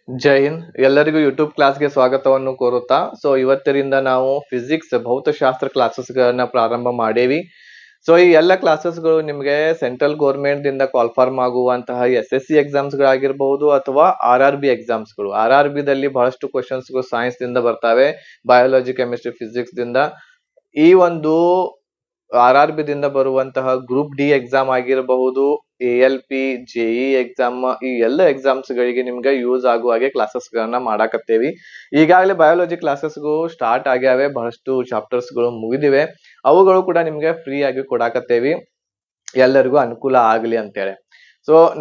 ಜೈ ಹಿಂದ್. ಎಲ್ಲರಿಗೂ ಯೂಟ್ಯೂಬ್ ಕ್ಲಾಸ್ಗೆ ಸ್ವಾಗತವನ್ನು ಕೋರುತ್ತಾ ಇವತ್ತರಿಂದ ನಾವು ಫಿಸಿಕ್ಸ್ ಭೌತಶಾಸ್ತ್ರ ಕ್ಲಾಸಸ್ಗಳನ್ನ ಪ್ರಾರಂಭ ಮಾಡೇವಿ. ಈ ಎಲ್ಲ ಕ್ಲಾಸಸ್ಗಳು ನಿಮಗೆ ಸೆಂಟ್ರಲ್ ಗೌರ್ಮೆಂಟ್ ದಿಂದ ಕಾಲ್ಫಾರ್ಮ್ ಆಗುವಂತಹ SSC ಎಕ್ಸಾಮ್ಸ್ ಗಳಾಗಿರ್ಬಹುದು ಅಥವಾ RRB ಎಕ್ಸಾಮ್ಸ್ಗಳು. RRB ದಲ್ಲಿ ಬಹಳಷ್ಟು ಕ್ವಶನ್ಸ್ಗಳು ಸೈನ್ಸ್ ದಿಂದ ಬರ್ತಾವೆ, ಬಯಾಲಜಿ, ಕೆಮಿಸ್ಟ್ರಿ, ಫಿಸಿಕ್ಸ್ ದಿಂದ. ಈ ಒಂದು RRB ದಿಂದ ಬರುವಂತಹ ಗ್ರೂಪ್ ಡಿ ಎಕ್ಸಾಮ್ ಆಗಿರಬಹುದು, ALP, JE ಎಕ್ಸಾಮ್, ಈ ಎಲ್ಲ ಎಕ್ಸಾಮ್ಸ್ ಗಳಿಗೆ ನಿಮ್ಗೆ ಯೂಸ್ ಆಗುವ ಹಾಗೆ ಕ್ಲಾಸಸ್ ಗಳನ್ನ ಮಾಡಾಕತ್ತೇವಿ. ಈಗಾಗಲೇ ಬಯಾಲಜಿ ಕ್ಲಾಸಸ್ಗಳು ಸ್ಟಾರ್ಟ್ ಆಗ್ಯಾವೆ, ಬಹಳಷ್ಟು ಚಾಪ್ಟರ್ಸ್ ಗಳು ಮುಗಿದಿವೆ. ಅವುಗಳು ಕೂಡ ನಿಮ್ಗೆ ಫ್ರೀ ಆಗಿ ಕೊಡಾಕತ್ತೇವಿ, ಎಲ್ಲರಿಗೂ ಅನುಕೂಲ ಆಗ್ಲಿ ಅಂತೇಳಿ.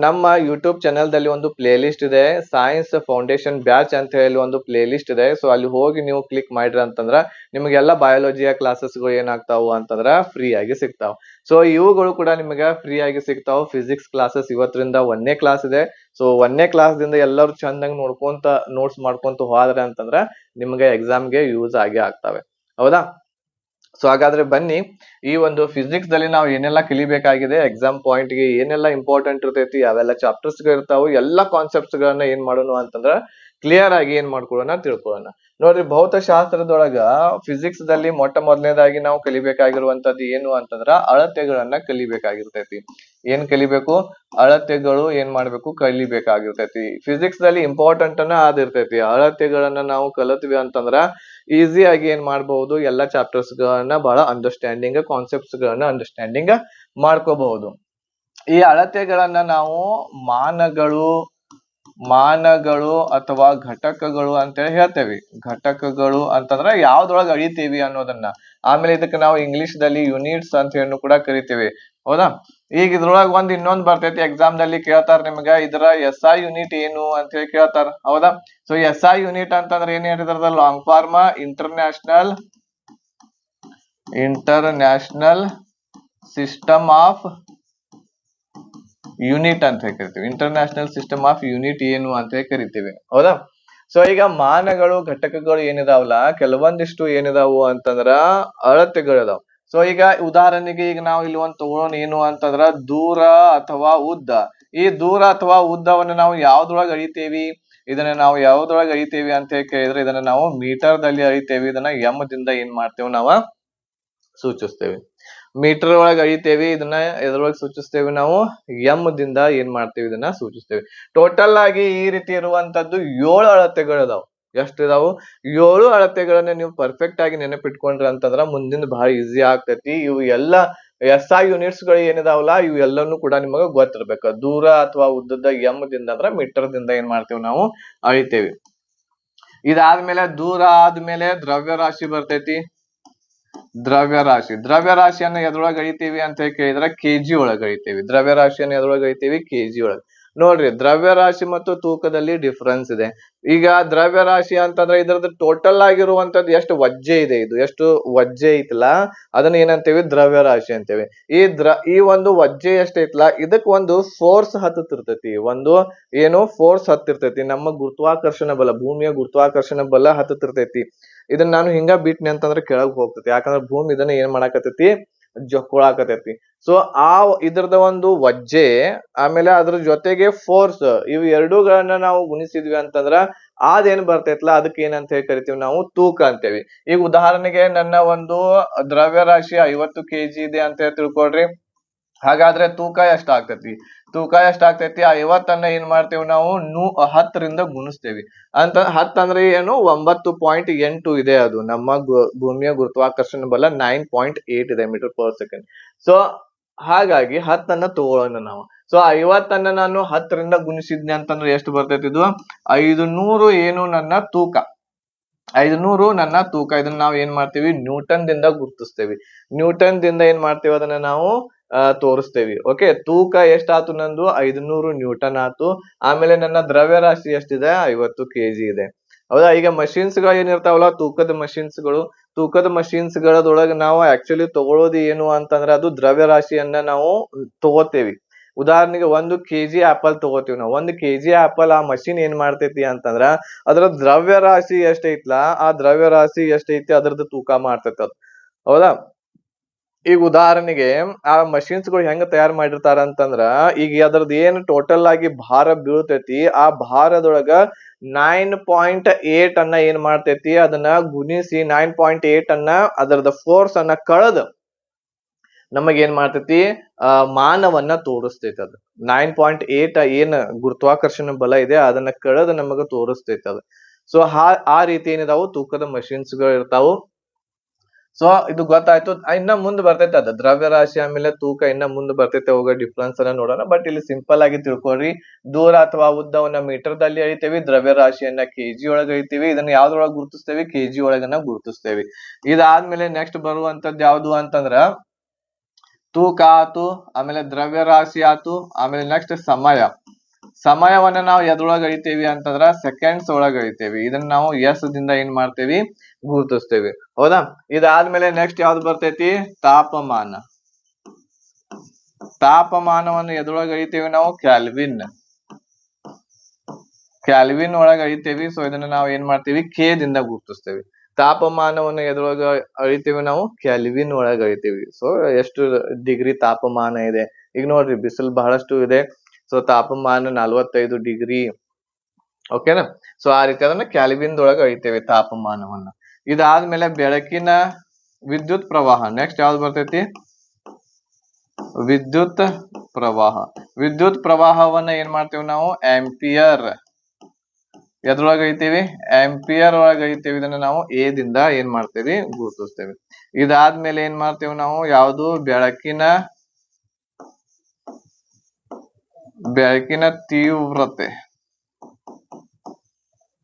ನಮ್ಮ ಯೂಟ್ಯೂಬ್ ಚಾನೆಲ್ ದಲ್ಲಿ ಒಂದು ಪ್ಲೇ ಲಿಸ್ಟ್ ಇದೆ, ಸೈನ್ಸ್ ಫೌಂಡೇಶನ್ ಬ್ಯಾಚ್ ಅಂತ ಹೇಳಿ ಒಂದು ಪ್ಲೇ ಲಿಸ್ಟ್ ಇದೆ. ಅಲ್ಲಿ ಹೋಗಿ ನೀವು ಕ್ಲಿಕ್ ಮಾಡ್ರಿ ಅಂತಂದ್ರ ನಿಮಗೆಲ್ಲ ಬಯಾಲಜಿಯ ಕ್ಲಾಸಸ್ಗಳು ಏನಾಗ್ತಾವು ಅಂತಂದ್ರ ಫ್ರೀ ಆಗಿ ಸಿಗ್ತಾವ. ಇವುಗಳು ಕೂಡ ನಿಮಗೆ ಫ್ರೀ ಆಗಿ ಸಿಗ್ತಾವ. ಫಿಸಿಕ್ಸ್ ಕ್ಲಾಸಸ್ ಇವತ್ತರಿಂದ 1ನೇ ಕ್ಲಾಸ್ ಇದೆ. 1ನೇ ಕ್ಲಾಸ್ ದಿಂದ ಎಲ್ಲರೂ ಚಂದಂಗ್ ನೋಡ್ಕೊಂತ ನೋಟ್ಸ್ ಮಾಡ್ಕೊಂತ ಹೋದ್ರೆ ಅಂತಂದ್ರ ನಿಮ್ಗೆ ಎಕ್ಸಾಮ್ಗೆ ಯೂಸ್ ಆಗೇ ಆಗ್ತವೆ. ಹೌದಾ? ಹಾಗಾದ್ರೆ ಬನ್ನಿ, ಈ ಒಂದು ಫಿಸಿಕ್ಸ್ ದಲ್ಲಿ ನಾವು ಏನೆಲ್ಲ ಕಲಿಬೇಕಾಗಿದೆ, ಎಕ್ಸಾಮ್ ಪಾಯಿಂಟ್ ಗೆ ಏನೆಲ್ಲ ಇಂಪಾರ್ಟೆಂಟ್ ಇರ್ತೈತಿ, ಯಾವೆಲ್ಲ ಚಾಪ್ಟರ್ಸ್ ಇರ್ತಾವು, ಎಲ್ಲಾ ಕಾನ್ಸೆಪ್ಟ್ಸ್ ಗಳನ್ನ ಏನ್ ಮಾಡೋಣ ಅಂತಂದ್ರ ಕ್ಲಿಯರ್ ಆಗಿ ಏನ್ ಮಾಡ್ಕೊಳ್ಳೋಣ ತಿಳ್ಕೊಳ್ಳೋಣ. ನೋಡ್ರಿ, ಭೌತಶಾಸ್ತ್ರದೊಳಗ ಫಿಸಿಕ್ಸ್ ದಲ್ಲಿ ಮೊದಲನೇದಾಗಿ ನಾವು ಕಲಿಬೇಕಾಗಿರುವಂತದ್ದು ಏನು ಅಂತಂದ್ರ ಅಳತೆಗಳನ್ನ ಕಲಿಬೇಕಾಗಿರ್ತೈತಿ. ಏನ್ ಕಲಿಬೇಕು? ಅಳತೆಗಳು ಏನ್ ಮಾಡ್ಬೇಕು? ಕಲಿಬೇಕಾಗಿರ್ತೈತಿ. ಫಿಸಿಕ್ಸ್ ದಲ್ಲಿ ಇಂಪಾರ್ಟೆಂಟ್ ಅನ್ನ ಅದಿರ್ತೈತಿ. ಅಳತೆಗಳನ್ನ ನಾವು ಕಲಿತ್ವಿ ಅಂತಂದ್ರ ಈಸಿ ಆಗಿ ಏನ್ ಮಾಡಬಹುದು, ಎಲ್ಲಾ ಚಾಪ್ಟರ್ಸ್ ಗಳನ್ನ ಬಹಳ ಅಂಡರ್ಸ್ಟ್ಯಾಂಡಿಂಗ್, ಕಾನ್ಸೆಪ್ಟ್ಸ್ ಗಳನ್ನ ಅಂಡರ್ಸ್ಟ್ಯಾಂಡಿಂಗ್ ಮಾಡ್ಕೋಬಹುದು. ಈ ಅಳತೆಗಳನ್ನ ನಾವು ಮಾನಗಳು ಅಥವಾ ಘಟಕಗಳು ಅಂತ ಹೇಳ್ತೇವೆ. ಘಟಕಗಳು ಅಂತಂದ್ರ ಯಾವ್ದ್ರೊಳಗೆ ಅಳಿತೀವಿ ಅನ್ನೋದನ್ನ. ಆಮೇಲೆ ಇದಕ್ಕೆ ನಾವು ಇಂಗ್ಲಿಷ್ ದಲ್ಲಿ ಯೂನಿಟ್ಸ್ ಅಂತ ಹೇಳಿ ಕೂಡ ಕರಿತೀವಿ. ಹೌದಾ? ಈಗ ಇದ್ರೊಳಗ ಇನ್ನೊಂದ್ ಬರ್ತೈತಿ, ಎಕ್ಸಾಮ್ ದಲ್ಲಿ ಕೇಳ್ತಾರ ನಿಮ್ಗ, ಇದರ SI ಯೂನಿಟ್ ಏನು ಅಂತ ಹೇಳಿ ಕೇಳ್ತಾರ. ಹೌದಾ? SI ಯೂನಿಟ್ ಅಂತಂದ್ರೆ ಏನ್ ಹೇಳಿದ್ರದ long form international system of unit ಅಂತ ಕರಿತೀವಿ. ಇಂಟರ್ನ್ಯಾಷನಲ್ ಸಿಸ್ಟಮ್ ಆಫ್ ಯೂನಿಟ್ ಏನು ಅಂತ ಕರಿತೀವಿ. ಹೌದಾ? ಈಗ ಮಾನಗಳು, ಘಟಕಗಳು ಏನಿದಾವಲ್ಲ, ಕೆಲವೊಂದಿಷ್ಟು ಏನಿದಾವು ಅಂತಂದ್ರ ಅಳತೆಗಳಿದಾವ್. ಈಗ ಉದಾಹರಣೆಗೆ ಈಗ ನಾವು ಇಲ್ಲಿ ಒಂದು ತಗೊಳ್ಳೋಣ, ಏನು ಅಂತಂದ್ರ ದೂರ ಅಥವಾ ಉದ್ದ. ಈ ದೂರ ಅಥವಾ ಉದ್ದವನ್ನ ನಾವು ಯಾವ್ದ್ರೊಳಗೆ ಅಳಿತೇವಿ? ಇದನ್ನ ನಾವು ಯಾವ್ದ್ರೊಳಗೆ ಅಳಿತೇವಿ ಅಂತ ಕೇಳಿದ್ರೆ ಇದನ್ನ ನಾವು ಮೀಟರ್ ದಲ್ಲಿ ಅಳಿತೇವಿ. ಇದನ್ನ ಎಂ ದಿಂದ ಏನ್ ಮಾಡ್ತೇವೆ, ನಾವು ಸೂಚಿಸ್ತೇವೆ. ಮೀಟರ್ ಒಳಗೆ ಅಳಿತೇವಿ, ಇದನ್ನ ಎದ್ರೊಳಗೆ ಸೂಚಿಸ್ತೇವೆ, ನಾವು ಎಂ ದಿಂದ ಏನ್ ಮಾಡ್ತೇವೆ, ಇದನ್ನ ಸೂಚಿಸ್ತೇವೆ. ಟೋಟಲ್ ಆಗಿ ಈ ರೀತಿ ಇರುವಂತದ್ದು 7 ಅಳತೆಗಳಿದಾವ್. ಎಷ್ಟಿದಾವು? 7 ಅಳತೆಗಳನ್ನ ನೀವು ಪರ್ಫೆಕ್ಟ್ ಆಗಿ ನೆನಪಿಟ್ಕೊಂಡ್ರಿ ಅಂತಂದ್ರ ಮುಂದಿನ ಬಹಳ ಈಸಿ ಆಗ್ತೈತಿ. ಇವು ಎಲ್ಲ SI ಯೂನಿಟ್ಸ್ ಗಳು ಏನಿದಾವಲ್ಲ, ಇವು ಎಲ್ಲಾನು ಕೂಡ ನಿಮಗ ಗೊತ್ತಿರ್ಬೇಕು. ದೂರ ಅಥವಾ ಉದ್ದದ ಎಂ ದಿಂದ ಅಂದ್ರ ಮೀಟರ್ ದಿಂದ ಏನ್ ಮಾಡ್ತೇವೆ, ನಾವು ಅಳಿತೇವಿ. ಇದಾದ್ಮೇಲೆ ದೂರ ಆದ್ಮೇಲೆ ದ್ರವ್ಯರಾಶಿ ಬರ್ತೈತಿ. ದ್ರವ್ಯರಾಶಿಯನ್ನ ಎದ್ರೊಳಗೆ ಅಳಿತೀವಿ ಅಂತ ಕೇಳಿದ್ರೆ KG ಒಳಗೆ ಅಳಿತೀವಿ. ದ್ರವ್ಯರಾಶಿಯನ್ನ ಎದ್ರೊಳಗೆ ಅಳಿತೀವಿ? KG ಒಳಗೆ. ನೋಡ್ರಿ, ದ್ರವ್ಯರಾಶಿ ಮತ್ತು ತೂಕದಲ್ಲಿ ಡಿಫರೆನ್ಸ್ ಇದೆ. ಈಗ ದ್ರವ್ಯರಾಶಿ ಅಂತಂದ್ರೆ ಇದ್ರದ್ದು ಟೋಟಲ್ ಆಗಿರುವಂತದ್ದು ಎಷ್ಟು ವಜ್ಜೆ ಇದೆ, ಇದು ಎಷ್ಟು ವಜ್ಜೆ ಐತಲ್ಲ, ಅದನ್ನ ಏನಂತೇವಿ? ದ್ರವ್ಯರಾಶಿ ಅಂತೇವಿ. ಈ ಒಂದು ವಜ್ಜೆ ಎಷ್ಟೈತಲ್ಲ, ಇದಕ್ ಒಂದು ಫೋರ್ಸ್ ಹತ್ತಿರ್ತೈತಿ. ಒಂದು ಏನು ಫೋರ್ಸ್ ಹತ್ತಿರ್ತೈತಿ. ನಮ್ಮ ಗುರುತ್ವಾಕರ್ಷಣ ಬಲ, ಭೂಮಿಯ ಗುರುತ್ವಾಕರ್ಷಣ ಬಲ ಹತ್ತಿರ್ತೈತಿ. ಇದನ್ನ ನಾನು ಹಿಂಗ ಬಿಟ್ನಿ ಅಂತಂದ್ರೆ ಕೆಳಗ್ ಹೋಗ್ತೈತಿ. ಯಾಕಂದ್ರೆ ಭೂಮಿ ಇದನ್ನ ಏನ್ ಮಾಡಾಕತೈತಿ? ಜೊಕ್ಕೊಳಾಕತೈತಿ. ಆ ಇದ್ರದ ಒಂದು ವಜ್ಜೆ, ಆಮೇಲೆ ಅದ್ರ ಜೊತೆಗೆ ಫೋರ್ಸ್, ಇವು ಎರಡೂಗಳನ್ನ ನಾವು ಗುಣಿಸಿದ್ವಿ ಅಂತಂದ್ರ ಅದೇನ್ ಬರ್ತೈತ್ಲಾ, ಅದಕ್ಕೆ ಏನಂತ ಹೇಳಿ ಕರಿತೀವಿ, ನಾವು ತೂಕ ಅಂತೇವಿ. ಈಗ ಉದಾಹರಣೆಗೆ ನನ್ನ ಒಂದು ದ್ರವ್ಯರಾಶಿ 50 kg ಇದೆ ಅಂತ ಹೇಳಿ ತಿಳ್ಕೊಳ್ರಿ. ಹಾಗಾದ್ರೆ ತೂಕ ಎಷ್ಟಾಗ್ತೈತಿ? 50 ಏನ್ ಮಾಡ್ತೇವೆ ನಾವು? 10 ರಿಂದ ಗುಣಿಸ್ತೇವಿ. 10 ಅಂದ್ರೆ ಏನು? 9.8 ಇದೆ. ಅದು ನಮ್ಮ ಭೂಮಿಯ ಗುರುತ್ವಾಕರ್ಷಣ ಬಲ 9.8 ಇದೆ ಮೀಟರ್ ಪರ್ ಸೆಕೆಂಡ್. ಹಾಗಾಗಿ 10 ತಗೊಳ್ಳೋಣ ನಾವು. 50 ನಾನು 10 ರಿಂದ ಗುಣಿಸಿದ್ನಿ ಅಂತಂದ್ರೆ ಎಷ್ಟು ಬರ್ತೈತಿ? ಇದು 500 ಏನು ನನ್ನ ತೂಕ. 500 ನನ್ನ ತೂಕ. ಇದನ್ನ ನಾವು ಏನ್ ಮಾಡ್ತೀವಿ? ನ್ಯೂಟನ್ ದಿಂದ ಗುರುತಿಸ್ತೇವಿ. ನ್ಯೂಟನ್ ದಿಂದ ಏನ್ ಮಾಡ್ತೇವೆ? ಅದನ್ನ ನಾವು ತೋರಿಸ್ತೇವಿ. ಓಕೆ, ತೂಕ ಎಷ್ಟಾತು? ನಂದು 500 ನ್ಯೂಟನ್ ಆತು. ಆಮೇಲೆ ನನ್ನ ದ್ರವ್ಯರಾಶಿ ಎಷ್ಟಿದೆ? 50 kg ಇದೆ. ಹೌದಾ? ಈಗ ಮಷಿನ್ಸ್ ಗಳು ಏನಿರ್ತಾವಲ್ಲ, ತೂಕದ ಮಷಿನ್ಸ್ ಗಳದೊಳಗೆ ನಾವು ಆಕ್ಚುಲಿ ತಗೊಳ್ಳೋದು ಏನು ಅಂತಂದ್ರೆ ಅದು ದ್ರವ್ಯರಾಶಿಯನ್ನ ನಾವು ತಗೋತೇವಿ. ಉದಾಹರಣೆಗೆ 1 kg ಆಪಲ್ ತಗೋತೀವಿ ನಾವು. 1 kg ಆಪಲ್, ಆ ಮಷಿನ್ ಏನ್ ಮಾಡ್ತೈತಿ ಅಂತಂದ್ರ ಅದ್ರ ದ್ರವ್ಯರಾಶಿ ಎಷ್ಟೈತ್ಲಾ, ಆ ದ್ರವ್ಯರಾಶಿ ಎಷ್ಟೈತಿ ಅದ್ರದ್ದು ತೂಕ ಮಾಡ್ತೈತಿ ಅದು. ಹೌದಾ? ಈಗ ಉದಾಹರಣೆಗೆ ಆ ಮಷಿನ್ಸ್ ಗಳು ಹೆಂಗ ತಯಾರು ಮಾಡಿರ್ತಾರ ಅಂತಂದ್ರ, ಈಗ ಅದ್ರದ್ದು ಏನ್ ಟೋಟಲ್ ಆಗಿ ಭಾರ ಬೀಳ್ತೈತಿ ಆ ಭಾರದೊಳಗ 9.8 ಅನ್ನ ಏನ್ ಮಾಡ್ತೈತಿ, ಅದನ್ನ ಗುಣಿಸಿ 9.8 ಅನ್ನ ಅದರದ ಫೋರ್ಸ್ ಅನ್ನ ಕಳೆದ ನಮಗ್ ಏನ್ ಮಾಡ್ತೈತಿ, ಮಾನವನ್ನ ತೋರಿಸ್ತೈತಿ. ಅದು 9.8 ಏನ್ ಗುರುತ್ವಾಕರ್ಷಣ ಬಲ ಇದೆ ಅದನ್ನ ಕಳೆದ ನಮಗ ತೋರಿಸ್ತೈತಿ ಅದು. ಸೊ ಆ ರೀತಿ ಏನಿದಾವು ತೂಕದ ಮಷಿನ್ಸ್ ಗಳು ಇರ್ತಾವು. ಸೊ ಇದು ಗೊತ್ತಾಯ್ತು. ಇನ್ನ ಮುಂದ್ ಬರ್ತೈತೆ ಅದ ದ್ರವ್ಯರಾಶಿ ಆಮೇಲೆ ತೂಕ ಇನ್ನ ಮುಂದ್ ಬರ್ತೈತೆ, ಹೋಗೋ ಡಿಫ್ರೆನ್ಸ್ ಅನ್ನ ನೋಡೋಣ. ಬಟ್ ಇಲ್ಲಿ ಸಿಂಪಲ್ ಆಗಿ ತಿಳ್ಕೊಳ್ರಿ, ದೂರ ಅಥವಾ ಉದ್ದವನ್ನ ಮೀಟರ್ ದಲ್ಲಿ ಅಳಿತೇವಿ, ದ್ರವ್ಯರಾಶಿಯನ್ನ ಕೆಜಿ ಒಳಗ ಅಳಿತೀವಿ. ಇದನ್ನ ಯಾವ್ದ್ರೊಳಗ ಗುರುತಿಸ್ತೇವಿ, ಕೆಜಿ ಒಳಗನ ಗುರುತಿಸ್ತೇವಿ. ಇದಾದ್ಮೇಲೆ ನೆಕ್ಸ್ಟ್ ಬರುವಂತದ್ದು ಯಾವ್ದು ಅಂತಂದ್ರ ತೂಕ ಆತು, ಆಮೇಲೆ ದ್ರವ್ಯರಾಶಿ ಆತು, ಆಮೇಲೆ ನೆಕ್ಸ್ಟ್ ಸಮಯವನ್ನ ನಾವು ಎದ್ರೊಳಗ ಅಳಿತೇವಿ ಅಂತಂದ್ರ ಸೆಕೆಂಡ್ಸ್ ಒಳಗ ಅಳಿತೇವಿ. ಇದನ್ನ ನಾವು ಎಸ್ ದಿಂದ ಏನ್ ಮಾಡ್ತೇವಿ, ಗುರುತಿಸ್ತೇವಿ. ಹೌದಾ? ಇದಾದ್ಮೇಲೆ ನೆಕ್ಸ್ಟ್ ಯಾವ್ದು ಬರ್ತೈತಿ, ತಾಪಮಾನವನ್ನು ಎದ್ರೊಳಗ ಅಳಿತೇವಿ ನಾವು, ಕ್ಯಾಲ್ವಿನ್ ಒಳಗ ಅಳಿತೇವಿ. ಸೊ ಇದನ್ನ ನಾವು ಏನ್ ಮಾಡ್ತೀವಿ, ಕೆ ದಿಂದ ಗುರುತಿಸ್ತೇವಿ. ತಾಪಮಾನವನ್ನು ಎದ್ರೊಳಗ ಅಳಿತೇವಿ ನಾವು, ಕ್ಯಾಲ್ವಿನ್ ಒಳಗ ಅಳಿತೇವಿ. ಸೊ ಎಷ್ಟು ಡಿಗ್ರಿ ತಾಪಮಾನ ಇದೆ, ಈಗ ನೋಡ್ರಿ ಬಿಸಿಲು ಬಹಳಷ್ಟು ಇದೆ. ಸೊ ತಾಪಮಾನ 45 ಡಿಗ್ರಿ. ಓಕೆನಾ? ಸೊ ಆ ರೀತಿ ಅದನ್ನ ಕ್ಯಾಲ್ವಿನ್ ಒಳಗ ಅಳಿತೇವೆ ತಾಪಮಾನವನ್ನ. ಇದಾದ್ಮೇಲೆ ಬೆಳಕಿನ ವಿದ್ಯುತ್ ಪ್ರವಾಹ. ನೆಕ್ಸ್ಟ್ ಯಾವ್ದು ಬರ್ತೈತಿ, ವಿದ್ಯುತ್ ಪ್ರವಾಹವನ್ನ ಏನ್ ಮಾಡ್ತೇವೆ ನಾವು, ಆಂಪಿಯರ್ ಎದ್ರೊಳಗ ಅಳಿತೇವಿ, ಆಂಪಿಯರ್ ಒಳಗ ಅಳಿತೇವಿ. ಇದನ್ನ ನಾವು ಎ ದಿಂದ ಏನ್ ಮಾಡ್ತೇವಿ, ಗುರುತಿಸ್ತೇವೆ. ಇದಾದ್ಮೇಲೆ ಏನ್ ಮಾಡ್ತೇವೆ ನಾವು, ಯಾವ್ದು ಬೆಳಕಿನ ತೀವ್ರತೆ,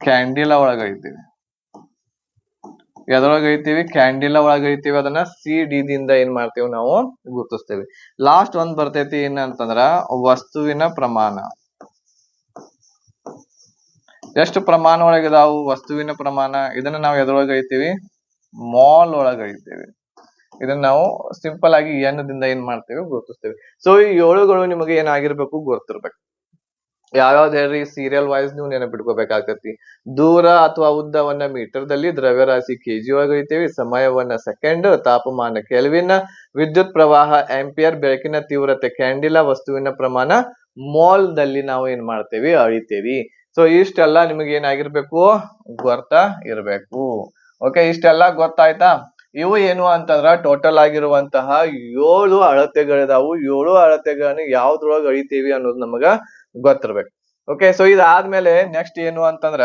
ಕ್ಯಾಂಡಿಲ ಒಳಗ ಅಳಿತೇವಿ. ಎದ್ರೊಳಗ ಅಳಿತೇವಿ, ಕ್ಯಾಂಡಿಲ ಒಳಗ ಅಳಿತೇವಿ. ಅದನ್ನ ಸಿ ಡಿ ದಿಂದ ಏನ್ ಮಾಡ್ತೇವೆ ನಾವು, ಗುರುತಿಸ್ತೇವೆ. ಲಾಸ್ಟ್ ಒಂದ್ ಬರ್ತೈತಿ ಏನಂತಂದ್ರ ವಸ್ತುವಿನ ಪ್ರಮಾಣ. ಎಷ್ಟು ಪ್ರಮಾಣ ಒಳಗಿದಾವು ವಸ್ತುವಿನ ಪ್ರಮಾಣ, ಇದನ್ನ ನಾವು ಎದ್ರೊಳಗ ಅಳಿತೇವಿ, ಮಾಲ್ ಒಳಗ ಅಳಿತೇವಿ. ಇದನ್ನ ನಾವು ಸಿಂಪಲ್ ಆಗಿ ಎನ್ ದಿಂದ ಏನ್ ಮಾಡ್ತೇವೆ, ಗುರುತಿಸ್ತೇವೆ. ಸೊ ಈ ಏಳುಗಳು ನಿಮಗೆ ಏನಾಗಿರ್ಬೇಕು, ಗೊತ್ತಿರ್ಬೇಕು. ಯಾವ್ಯಾವ್ದು ಹೇಳ್ರಿ, ಸೀರಿಯಲ್ ವೈಸ್ ನೀವು ನೆನಪಿಟ್ಕೋಬೇಕಾಗ್ತೈತಿ. ದೂರ ಅಥವಾ ಉದ್ದವನ್ನ ಮೀಟರ್ ದಲ್ಲಿ, ದ್ರವ್ಯರಾಶಿ ಕೆಜಿ ಒಳಗ ಅಳಿತೇವಿ, ಸಮಯವನ್ನ ಸೆಕೆಂಡ್, ತಾಪಮಾನ ಕೆಲ್ವಿನ್, ವಿದ್ಯುತ್ ಪ್ರವಾಹ ಆಂಪಿಯರ್, ಬೆಳಕಿನ ತೀವ್ರತೆ ಕ್ಯಾಂಡಿಲಾ, ವಸ್ತುವಿನ ಪ್ರಮಾಣ ಮೋಲ್ ದಲ್ಲಿ ನಾವು ಏನ್ ಮಾಡ್ತೇವಿ, ಅಳಿತೇವಿ. ಸೊ ಇಷ್ಟೆಲ್ಲ ನಿಮಗೆ ಏನಾಗಿರ್ಬೇಕು, ಗೊತ್ತಾ ಇರ್ಬೇಕು. ಓಕೆ, ಇಷ್ಟೆಲ್ಲ ಗೊತ್ತಾಯ್ತಾ? ಇವು ಏನು ಅಂತಂದ್ರ ಟೋಟಲ್ ಆಗಿರುವಂತಹ 7 ಅಳತೆಗಳಿದಾವು. 7 ಅಳತೆಗಳನ್ನ ಯಾವ್ದ್ರೊಳಗ ಅಳಿತೀವಿ ಅನ್ನೋದು ನಮಗ ಗೊತ್ತಿರ್ಬೇಕು. ಓಕೆ, ಸೊ ಇದಾದ್ಮೇಲೆ ನೆಕ್ಸ್ಟ್ ಏನು ಅಂತಂದ್ರ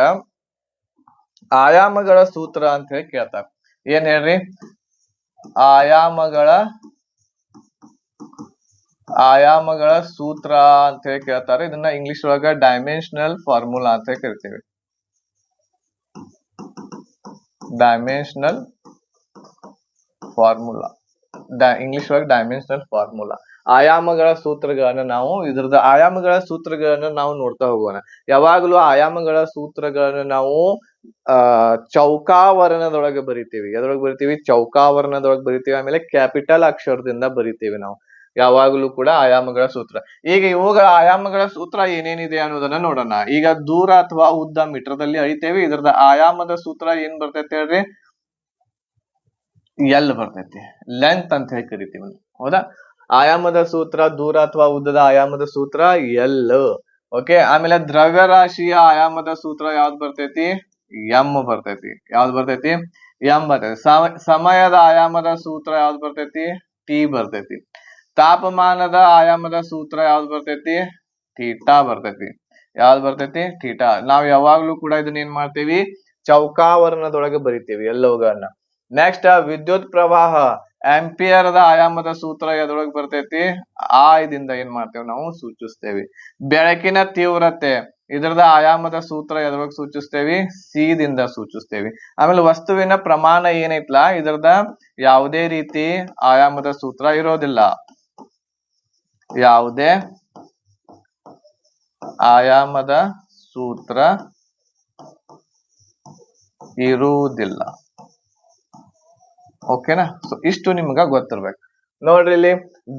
ಆಯಾಮಗಳ ಸೂತ್ರ ಅಂತ ಹೇಳಿ ಕೇಳ್ತಾರೆ. ಏನ್ ಹೇಳ್ರಿ, ಆಯಾಮಗಳ ಸೂತ್ರ ಅಂತ ಹೇಳಿ ಕೇಳ್ತಾರೆ. ಇದನ್ನ ಇಂಗ್ಲಿಷ್ ಒಳಗ ಡೈಮೆನ್ಷನಲ್ ಫಾರ್ಮುಲಾ ಅಂತ ಹೇಳಿ ಕರಿತೀವಿ. ಇಂಗ್ಲಿಷ್ ಒಳಗೆ ಡೈಮೆನ್ಷನಲ್ ಫಾರ್ಮುಲಾ. ಆಯಾಮಗಳ ಸೂತ್ರಗಳನ್ನ ನಾವು ಆಯಾಮಗಳ ಸೂತ್ರಗಳನ್ನ ನಾವು ನೋಡ್ತಾ ಹೋಗೋಣ. ಯಾವಾಗಲೂ ಆಯಾಮಗಳ ಸೂತ್ರಗಳನ್ನ ನಾವು ಚೌಕಾವರ್ಣದೊಳಗೆ ಬರಿತೀವಿ. ಎದ್ರೊಳಗೆ ಬರಿತೀವಿ, ಚೌಕಾವರ್ಣದೊಳಗೆ ಬರಿತೀವಿ. ಆಮೇಲೆ ಕ್ಯಾಪಿಟಲ್ ಅಕ್ಷರದಿಂದ ಬರಿತೀವಿ ನಾವು ಯಾವಾಗಲೂ ಕೂಡ ಆಯಾಮಗಳ ಸೂತ್ರ. ಈಗ ಇವುಗಳ ಆಯಾಮಗಳ ಸೂತ್ರ ಏನೇನಿದೆ ಅನ್ನೋದನ್ನ ನೋಡೋಣ. ಈಗ ದೂರ ಅಥವಾ ಉದ್ದ ಮೀಟರ್ ದಲ್ಲಿ ಅಳಿತೇವೆ. ಇದರದ ಆಯಾಮದ ಸೂತ್ರ ಏನ್ ಬರ್ತೈತೆ ಹೇಳ್ರಿ, ಎಲ್ ಬರ್ತೈತಿ, ಲೆಂತ್ ಅಂತ ಹೇಳಿ ಕರಿತೀವಿ. ಹೌದಾ? ಆಯಾಮದ ಸೂತ್ರ, ದೂರ ಅಥವಾ ಉದ್ದದ ಆಯಾಮದ ಸೂತ್ರ ಎಲ್. ಓಕೆ, ಆಮೇಲೆ ದ್ರವ್ಯರಾಶಿಯ ಆಯಾಮದ ಸೂತ್ರ ಯಾವ್ದು ಬರ್ತೈತಿ, ಎಂ ಬರ್ತೈತಿ. ಯಾವ್ದು ಬರ್ತೈತಿ, ಎಂ ಬರ್ತೈತಿ. ಸಮಯದ ಆಯಾಮದ ಸೂತ್ರ ಯಾವ್ದು ಬರ್ತೈತಿ, ಟಿ ಬರ್ತೈತಿ. ತಾಪಮಾನದ ಆಯಾಮದ ಸೂತ್ರ ಯಾವ್ದು ಬರ್ತೈತಿ, ಥೀಟಾ ಬರ್ತೈತಿ. ಯಾವ್ದು ಬರ್ತೈತಿ, ಥೀಟಾ. ನಾವ್ ಯಾವಾಗ್ಲೂ ಕೂಡ ಇದನ್ನ ಏನ್ ಮಾಡ್ತೀವಿ, ಚೌಕಾವರ್ಣದೊಳಗೆ ಬರಿತೀವಿ ಎಲ್ಲವುಗಳನ್ನ. ನೆಕ್ಸ್ಟ್ ವಿದ್ಯುತ್ ಪ್ರವಾಹ ಆಂಪಿಯರ್ದ ಆಯಾಮದ ಸೂತ್ರ ಎದ್ರೊಳಗೆ ಬರ್ತೈತಿ, ದಿಂದ ಏನ್ ಮಾಡ್ತೇವೆ ನಾವು ಸೂಚಿಸ್ತೇವೆ. ಬೆಳಕಿನ ತೀವ್ರತೆ ಇದರದ ಆಯಾಮದ ಸೂತ್ರ ಎದ್ರೊಳಗೆ ಸೂಚಿಸ್ತೇವಿ, ಸಿ ದಿಂದ ಸೂಚಿಸ್ತೇವಿ. ಆಮೇಲೆ ವಸ್ತುವಿನ ಪ್ರಮಾಣ ಏನೈತ್ಲಾ, ಇದರದ ಯಾವುದೇ ರೀತಿ ಆಯಾಮದ ಸೂತ್ರ ಇರೋದಿಲ್ಲ. ಯಾವುದೇ ಆಯಾಮದ ಸೂತ್ರ ಇರುವುದಿಲ್ಲ. ಓಕೆನಾ? ಸೊ ಇಷ್ಟು ನಿಮ್ಗ ಗೊತ್ತಿರ್ಬೇಕು. ನೋಡ್ರಿ, ಇಲ್ಲಿ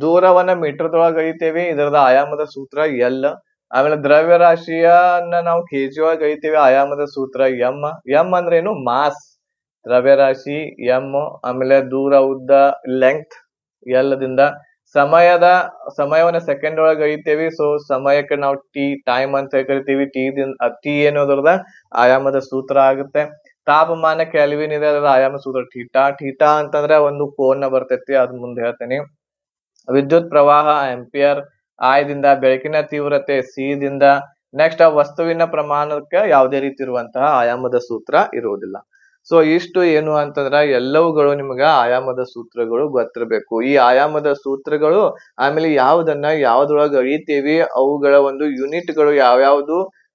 ದೂರವನ್ನ ಮೀಟರ್ದೊಳಗೆ ಅಳಿತೇವಿ. ಇದರದ ಆಯಾಮದ ಸೂತ್ರ ಎಲ್. ಆಮೇಲೆ ದ್ರವ್ಯರಾಶಿಯನ್ನ ನಾವು ಕೆಜಿ ಒಳಗೆ ಅಳಿತೇವಿ. ಆಯಾಮದ ಸೂತ್ರ ಎಂ. ಎಂ ಅಂದ್ರೆ ಏನು, ಮಾಸ್. ದ್ರವ್ಯರಾಶಿ ಎಂ. ಆಮೇಲೆ ದೂರ ಉದ್ದ ಲೆಂತ್ ಎಲ್ಲದಿಂದ ಸಮಯವನ್ನ ಸೆಕೆಂಡ್ ಒಳಗೆ ಅಳಿತೇವಿ. ಸೊ ಸಮಯಕ್ಕೆ ನಾವು ಟೈಮ್ ಅಂತ ಕರಿತೀವಿ. ಟಿ ಏನೋದ್ರದ ಆಯಾಮದ ಸೂತ್ರ ಆಗುತ್ತೆ. ತಾಪಮಾನ ಕೆಲ್ವಿನ್ ಇದೆ, ಅದರ ಆಯಾಮ ಸೂತ್ರ ಥೀಟಾ ಅಂತಂದ್ರೆ ಒಂದು ಕೋನ ಬರ್ತೈತಿ, ಅದ್ ಮುಂದೆ ಹೇಳ್ತೇನೆ. ವಿದ್ಯುತ್ ಪ್ರವಾಹ ಆಂಪಿಯರ್, ದಿಂದ ಬೆಳಕಿನ ತೀವ್ರತೆ ಸಿ ದಿಂದ. ನೆಕ್ಸ್ಟ್ ಆ ವಸ್ತುವಿನ ಪ್ರಮಾಣಕ್ಕೆ ಯಾವುದೇ ರೀತಿ ಇರುವಂತಹ ಆಯಾಮದ ಸೂತ್ರ ಇರುವುದಿಲ್ಲ. ಸೊ ಇಷ್ಟು ಏನು ಅಂತಂದ್ರ ಎಲ್ಲವುಗಳು ನಿಮ್ಗ ಆಯಾಮದ ಸೂತ್ರಗಳು ಗೊತ್ತಿರಬೇಕು. ಈ ಆಯಾಮದ ಸೂತ್ರಗಳು ಆಮೇಲೆ ಯಾವ್ದೊಳಗ ಅಳಿತೇವಿ, ಅವುಗಳ ಒಂದು ಯೂನಿಟ್ಗಳು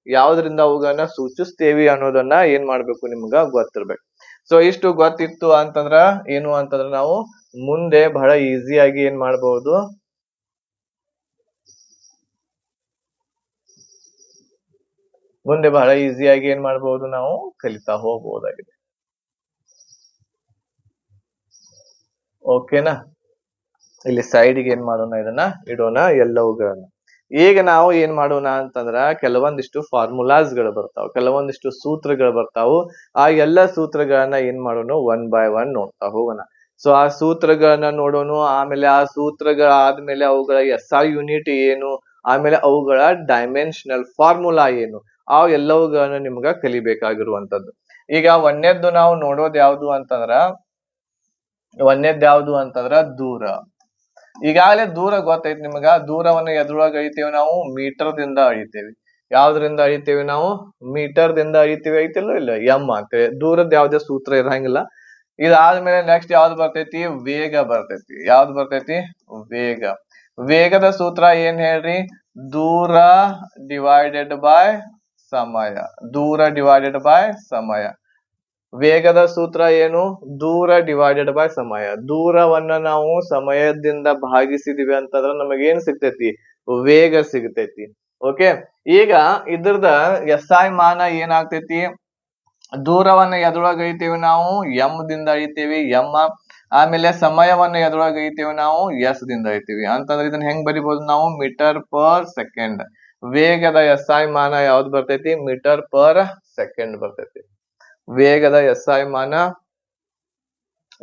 ಯಾವ್ದ್ರಿಂದ ಅವುಗಳನ್ನ ಸೂಚಿಸ್ತೇವಿ ಅನ್ನೋದನ್ನ ಏನ್ ಮಾಡ್ಬೇಕು, ನಿಮ್ಗ ಗೊತ್ತಿರ್ಬೇಕು. ಸೊ ಇಷ್ಟು ಗೊತ್ತಿತ್ತು ಅಂತಂದ್ರ ಏನು ಅಂತಂದ್ರ ನಾವು ಮುಂದೆ ಬಹಳ ಈಸಿಯಾಗಿ ಏನ್ ಮಾಡ್ಬಹುದು, ನಾವು ಕಲಿತಾ ಹೋಗ್ಬಹುದಾಗಿದೆ. ಓಕೆನಾ? ಇಲ್ಲಿ ಸೈಡ್ಗೆ ಏನ್ ಮಾಡೋಣ, ಇದನ್ನ ಇಡೋಣ ಎಲ್ಲವುಗಳನ್ನ. ಈಗ ನಾವು ಏನ್ ಮಾಡೋಣ ಅಂತಂದ್ರ ಕೆಲವೊಂದಿಷ್ಟು ಫಾರ್ಮುಲಾಸ್ ಗಳು ಬರ್ತಾವ, ಕೆಲವೊಂದಿಷ್ಟು ಸೂತ್ರಗಳು ಬರ್ತಾವು. ಆ ಎಲ್ಲ ಸೂತ್ರಗಳನ್ನ ಏನ್ ಮಾಡೋಣ, ಒನ್ ಬೈ ಒನ್ ನೋಡ್ತಾ ಹೋಗೋಣ. ಸೊ ಆ ಸೂತ್ರಗಳನ್ನ ನೋಡೋಣ. ಆಮೇಲೆ ಆ ಸೂತ್ರಗಳಾದ್ಮೇಲೆ ಅವುಗಳ SI ಯೂನಿಟ್ ಏನು, ಆಮೇಲೆ ಅವುಗಳ ಡೈಮೆನ್ಷನಲ್ ಫಾರ್ಮುಲಾ ಏನು, ಆ ಎಲ್ಲವುಗಳನ್ನ ನಿಮ್ಗ ಕಲಿಬೇಕಾಗಿರುವಂತದ್ದು. ಈಗ ಒಂದನೇದ್ದು ನಾವು ನೋಡೋದು ಯಾವ್ದು ಅಂತಂದ್ರ ದೂರ. ಈಗಾಗಲೇ ದೂರ ಗೊತ್ತೈತಿ ನಿಮ್ಗ. ದೂರವನ್ನು ಎದ್ರೊಳಗ ಅಳಿತೇವೆ ನಾವು, ಮೀಟರ್ ದಿಂದ ಅಳಿತೇವಿ. ಯಾವ್ದ್ರಿಂದ ಅಳಿತೇವಿ ನಾವು, ಮೀಟರ್ ದಿಂದ ಅಳಿತೇವಿ. ಐತಿಲ್ಲೋ ಇಲ್ಲ, ಎಂ ಅಂತೇಳಿ. ದೂರದ ಯಾವ್ದೇ ಸೂತ್ರ ಇರಂಗಿಲ್ಲ. ಇದಾದ್ಮೇಲೆ ನೆಕ್ಸ್ಟ್ ಯಾವ್ದು ಬರ್ತೈತಿ, ವೇಗ ಬರ್ತೈತಿ. ಯಾವ್ದು ಬರ್ತೈತಿ, ವೇಗದ ಸೂತ್ರ ಏನ್ ಹೇಳ್ರಿ, ದೂರ ಡಿವೈಡೆಡ್ ಬೈ ಸಮಯ. ವೇಗದ ಸೂತ್ರ ಏನು, ದೂರ ಡಿವೈಡೆಡ್ ಬೈ ಸಮಯ. ದೂರವನ್ನ ನಾವು ಸಮಯದಿಂದ ಭಾಗಿಸಿದಿವಿ ಅಂತಂದ್ರ ನಮಗೇನ್ ಸಿಗ್ತೈತಿ, ವೇಗ ಸಿಗ್ತೈತಿ. ಓಕೆ, ಈಗ ಇದ್ರದ SI ಮಾನ ಏನಾಗ್ತೈತಿ, ದೂರವನ್ನ ಎದ್ರೊಳಗ ಅಳಿತೇವಿ ನಾವು, ಎಂ ದಿಂದ ಅಳಿತೇವಿ, ಎಂ. ಆಮೇಲೆ ಸಮಯವನ್ನ ಎದ್ರೊಳಗ ಅಳಿತೇವಿ ನಾವು, ಎಸ್ ದಿಂದ ಅಳಿತೇವಿ. ಅಂತಂದ್ರೆ ಇದನ್ನ ಹೆಂಗ್ ಬರಿಬಹುದು ನಾವು, ಮೀಟರ್ ಪರ್ ಸೆಕೆಂಡ್. ವೇಗದ SI ಮಾನ ಯಾವ್ದು ಬರ್ತೈತಿ, ಮೀಟರ್ ಪರ್ ಸೆಕೆಂಡ್ ಬರ್ತೈತಿ. ವೇಗದ SI ಮಾನ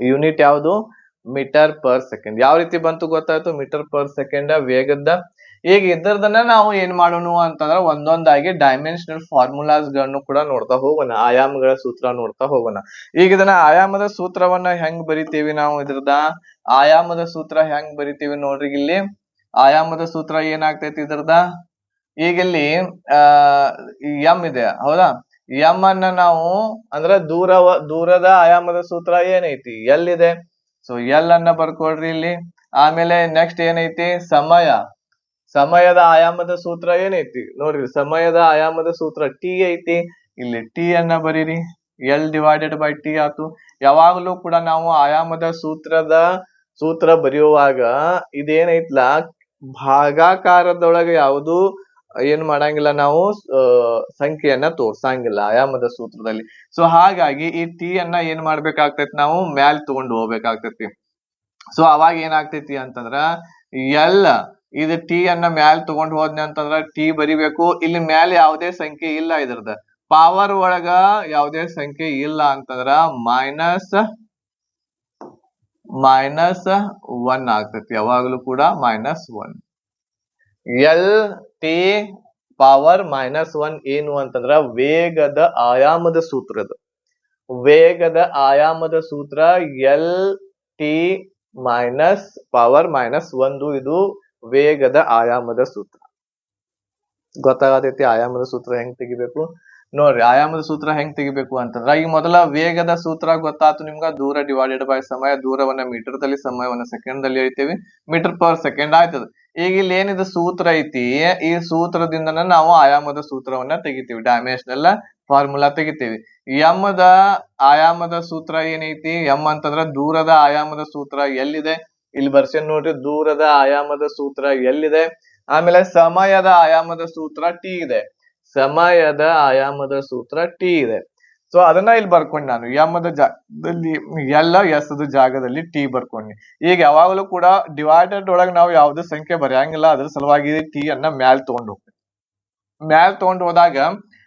ಯೂನಿಟ್ ಯಾವುದು, ಮೀಟರ್ ಪರ್ ಸೆಕೆಂಡ್. ಯಾವ ರೀತಿ ಬಂತು ಗೊತ್ತಾಯ್ತು, ಮೀಟರ್ ಪರ್ ಸೆಕೆಂಡ್ ವೇಗದ. ಈಗ ಇದರದನ್ನ ನಾವು ಏನ್ ಮಾಡೋಣ ಅಂತಂದ್ರ ಒಂದೊಂದಾಗಿ ಡೈಮೆನ್ಷನಲ್ ಫಾರ್ಮುಲಾಸ್ ಗಳನ್ನು ಕೂಡ ನೋಡ್ತಾ ಹೋಗೋಣ, ಆಯಾಮಗಳ ಸೂತ್ರ ನೋಡ್ತಾ ಹೋಗೋಣ. ಈಗ ಇದನ್ನ ಆಯಾಮದ ಸೂತ್ರವನ್ನ ಹೆಂಗ್ ಬರಿತೀವಿ ನಾವು, ಆಯಾಮದ ಸೂತ್ರ ಹೆಂಗ್ ಬರಿತೀವಿ ನೋಡ್ರಿ. ಇಲ್ಲಿ ಆಯಾಮದ ಸೂತ್ರ ಏನಾಗ್ತೈತಿ ಇದರದ, ಈಗ ಇಲ್ಲಿ ಎಂ ಇದೆ ಹೌದಾ. ಎಂ ಅನ್ನ ನಾವು ಅಂದ್ರ ದೂರದ ಆಯಾಮದ ಸೂತ್ರ ಏನೈತಿ, ಎಲ್ಲಿದೆ. ಸೊ ಎಲ್ ಅನ್ನ ಬರ್ಕೊಳ್ರಿ ಇಲ್ಲಿ. ಆಮೇಲೆ ನೆಕ್ಸ್ಟ್ ಏನೈತಿ, ಸಮಯದ ಆಯಾಮದ ಸೂತ್ರ ಏನೈತಿ ನೋಡ್ರಿ, ಸಮಯದ ಆಯಾಮದ ಸೂತ್ರ ಟಿ ಐತಿ. ಇಲ್ಲಿ ಟಿ ಅನ್ನ ಬರೀರಿ, ಎಲ್ ಡಿವೈಡೆಡ್ ಬೈ ಟಿ ಆತು. ಯಾವಾಗ್ಲೂ ಕೂಡ ನಾವು ಆಯಾಮದ ಸೂತ್ರ ಬರೆಯುವಾಗ ಇದೇನೈತ್ಲ, ಭಾಗಾಕಾರದೊಳಗೆ ಯಾವುದು ಏನ್ ಮಾಡಂಗಿಲ್ಲ ನಾವು, ಸಂಖ್ಯೆಯನ್ನ ತೋರ್ಸಂಗಿಲ್ಲ ಆಯಾಮದ ಸೂತ್ರದಲ್ಲಿ. ಸೊ ಹಾಗಾಗಿ ಈ ಟಿ ಅನ್ನ ಏನ್ ಮಾಡ್ಬೇಕಾಗ್ತೈತಿ, ನಾವು ಮ್ಯಾಲ್ ತಗೊಂಡು ಹೋಗ್ಬೇಕಾಗ್ತೈತಿ. ಸೊ ಅವಾಗ ಏನಾಗ್ತೈತಿ ಅಂತಂದ್ರ, ಇದು ಟಿ ಅನ್ನ ಮ್ಯಾಲ್ ತಗೊಂಡ್ ಹೋದ್ನಿ ಅಂತಂದ್ರ ಟಿ ಬರಿಬೇಕು. ಇಲ್ಲಿ ಮ್ಯಾಲ ಯಾವುದೇ ಸಂಖ್ಯೆ ಇಲ್ಲ, ಇದ್ರದ ಪವರ್ ಒಳಗ ಯಾವುದೇ ಸಂಖ್ಯೆ ಇಲ್ಲ ಅಂತಂದ್ರ -1 ಆಗ್ತೈತಿ. ಯಾವಾಗ್ಲೂ ಕೂಡ -1. ಎಲ್ ಟಿ ಪವರ್ -1 ಏನು ಅಂತಂದ್ರ ವೇಗದ ಆಯಾಮದ ಸೂತ್ರ ಎಲ್ ಟಿ ಪವರ್ -1. ಇದು ವೇಗದ ಆಯಾಮದ ಸೂತ್ರ. ಗೊತ್ತಾಗತೈತಿ ಆಯಾಮದ ಸೂತ್ರ ಹೆಂಗ್ ತೆಗಿಬೇಕು ನೋಡ್ರಿ. ಆಯಾಮದ ಸೂತ್ರ ಹೆಂಗ್ ತೆಗಿಬೇಕು ಅಂತಂದ್ರ, ಈಗ ಮೊದಲ ವೇಗದ ಸೂತ್ರ ಗೊತ್ತಾತು ನಿಮ್ಗ, ದೂರ ಡಿವೈಡೆಡ್ ಬೈ ಸಮಯ. ದೂರವನ್ನ ಮೀಟರ್ ದಲ್ಲಿ, ಸಮಯವನ್ನ ಸೆಕೆಂಡ್ ದಲ್ಲಿ ಹೇಳ್ತೇವಿ, ಮೀಟರ್ ಪರ್ ಸೆಕೆಂಡ್ ಆಯ್ತದ. ಈಗ ಇಲ್ಲಿ ಏನಿದೆ ಸೂತ್ರ ಐತಿ, ಈ ಸೂತ್ರದಿಂದನ ನಾವು ಆಯಾಮದ ಸೂತ್ರವನ್ನ ತೆಗಿತೀವಿ, ಡೈಮೆನ್ಷನಲ್ ಫಾರ್ಮುಲಾ ತೆಗಿತೀವಿ. ದ ಆಯಾಮದ ಸೂತ್ರ ಏನೈತಿ, ಎಂ ಅಂತಂದ್ರ ದೂರದ ಆಯಾಮದ ಸೂತ್ರ ಎಲ್ಲಿದೆ, ಇಲ್ಲಿ ಬರ್ಸೇನ್ ನೋಡ್ರಿ, ದೂರದ ಆಯಾಮದ ಸೂತ್ರ ಎಲ್ಲಿದೆ. ಆಮೇಲೆ ಸಮಯದ ಆಯಾಮದ ಸೂತ್ರ ಟಿ ಇದೆ, ಸೊ ಅದನ್ನ ಇಲ್ಲಿ ಬರ್ಕೊಂಡಿ ನಾನು, ಎಮ್ಮದ ಜಾಗದಲ್ಲಿ ಎಲ್ಲ, ಎಸ್ ಜಾಗದಲ್ಲಿ ಟಿ ಬರ್ಕೊಂಡಿ. ಈಗ ಯಾವಾಗಲೂ ಕೂಡ ಡಿವೈಡೆಡ್ ಒಳಗೆ ನಾವು ಯಾವ್ದು ಸಂಖ್ಯೆ ಬರೆಯಂಗಿಲ್ಲ, ಅದ್ರ ಸಲುವಾಗಿ ಟಿ ಅನ್ನ ಮ್ಯಾಲ್ ತಗೊಂಡು ಹೋದಾಗ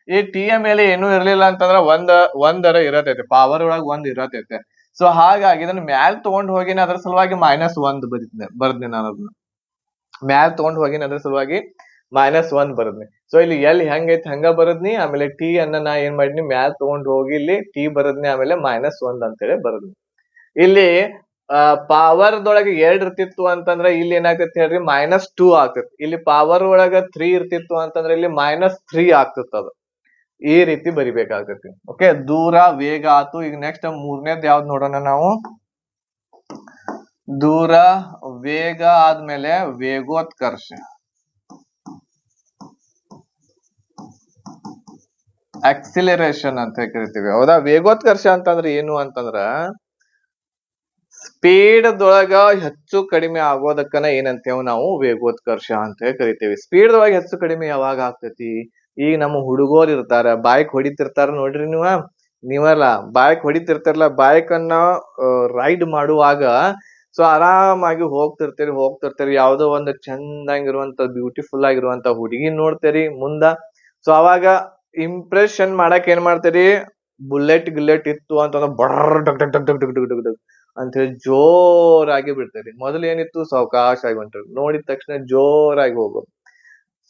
ಈ ಟಿ ಯ ಮೇಲೆ ಏನು ಇರ್ಲಿಲ್ಲ ಅಂತಂದ್ರ ಒಂದರ ಇರತೈತೆ, ಪವರ್ ಒಳಗ್ 1 ಇರತೈತೆ. ಸೊ ಹಾಗಾಗಿ ಇದನ್ನ ಮ್ಯಾಲ್ ತಗೊಂಡ್ ಹೋಗಿನ ಅದ್ರ ಸಲುವಾಗಿ -1 ಬರ್ದ್ನಿ ನಾನು ಅದನ್ನ ಮ್ಯಾಲ್ ತಗೊಂಡ್ ಹೋಗಿನ ಅದ್ರ ಸಲುವಾಗಿ -1 ಬರದ್ನಿ. ಸೊ ಇಲ್ಲಿ ಎಲ್ ಹೆಂಗೈತಿ ಹಂಗ ಬರದ್ನಿ. ಆಮೇಲೆ ಟಿ ಅನ್ನ ನಾ ಏನ್ ಮಾಡಿದ್ನಿ ಮ್ಯಾಲ್ ತಗೊಂಡ್ ಹೋಗಿ ಇಲ್ಲಿ ಟಿ ಬರದ್ನಿ. ಆಮೇಲೆ -1 ಅಂತೇಳಿ ಬರದ್ನಿ. ಇಲ್ಲಿ ಪವರ್ ದೊಳಗೆ 2 ಇರ್ತಿತ್ತು ಅಂತಂದ್ರ ಇಲ್ಲಿ ಏನಾಗ್ತೈತಿ ಹೇಳ್ರಿ -2 ಆಗ್ತೈತಿ. ಇಲ್ಲಿ ಪವರ್ ಒಳಗ 3 ಇರ್ತಿತ್ತು ಅಂತಂದ್ರ ಇಲ್ಲಿ -3 ಆಗ್ತೈತಿ. ಅದು ಈ ರೀತಿ ಬರಿಬೇಕಾಗ್ತೈತಿ. ಓಕೆ, ದೂರ ವೇಗ ಆತು. ಈಗ ನೆಕ್ಸ್ಟ್ ಮೂರನೇದ್ ಯಾವ್ದು ನೋಡೋಣ ನಾವು. ದೂರ ವೇಗ ಆದ್ಮೇಲೆ ವೇಗೋತ್ಕರ್ಷ, ಆಕ್ಸಿಲರೇಷನ್ ಅಂತ ಕರಿತೀವಿ. ಹೌದಾ, ವೇಗೋತ್ಕರ್ಷ ಅಂತಂದ್ರೆ ಏನು ಅಂತಂದ್ರ ಸ್ಪೀಡ್ ದೊಳಗ ಹೆಚ್ಚು ಕಡಿಮೆ ಆಗೋದಕ್ಕನ ಏನಂತೇವ್ ನಾವು ವೇಗೋತ್ಕರ್ಷ ಅಂತ ಕರಿತೀವಿ. ಸ್ಪೀಡ್ ದೊಳಗ ಹೆಚ್ಚು ಕಡಿಮೆ ಯಾವಾಗ ಆಗ್ತೈತಿ? ಈಗ ನಮ್ಮ ಹುಡುಗೋರ್ ಇರ್ತಾರ, ಬೈಕ್ ಹೊಡಿತಿರ್ತಾರ ನೋಡ್ರಿ ನೀವಲ್ಲ ಬೈಕ್ ಹೊಡಿತಿರ್ತಾರಲ್ಲ, ಬೈಕ್ ಅನ್ನ ರೈಡ್ ಮಾಡುವಾಗ ಸೊ ಆರಾಮಾಗಿ ಹೋಗ್ತಿರ್ತೀರಿ ಯಾವ್ದೋ ಒಂದು ಚಂದಂಗಿರುವಂತ ಬ್ಯೂಟಿಫುಲ್ ಆಗಿರುವಂತ ಹುಡುಗಿ ನೋಡ್ತೀರಿ ಮುಂದ. ಸೊ ಅವಾಗ ಇಂಪ್ರೆಷನ್ ಮಾಡಕ್ ಏನ್ ಮಾಡ್ತೀರಿ, ಬುಲೆಟ್ ಇತ್ತು ಅಂತಂದ್ರ ಬಡ್ರ್ ಡಗ್ ಡಗ್ ಡಗ್ ಡಗ್ ಡಗ್ ಡಗ್ ಡಗ್ ಡಗ್ ಅಂತ ಹೇಳಿ ಜೋರಾಗಿ ಬಿಡ್ತೀರಿ. ಮೊದಲು ಏನಿತ್ತು ಸಾವಕಾಶ ಆಗಿ ಹೊಂಟ್ರಿ, ನೋಡಿದ ತಕ್ಷಣ ಜೋರಾಗಿ ಹೋಗೋದು.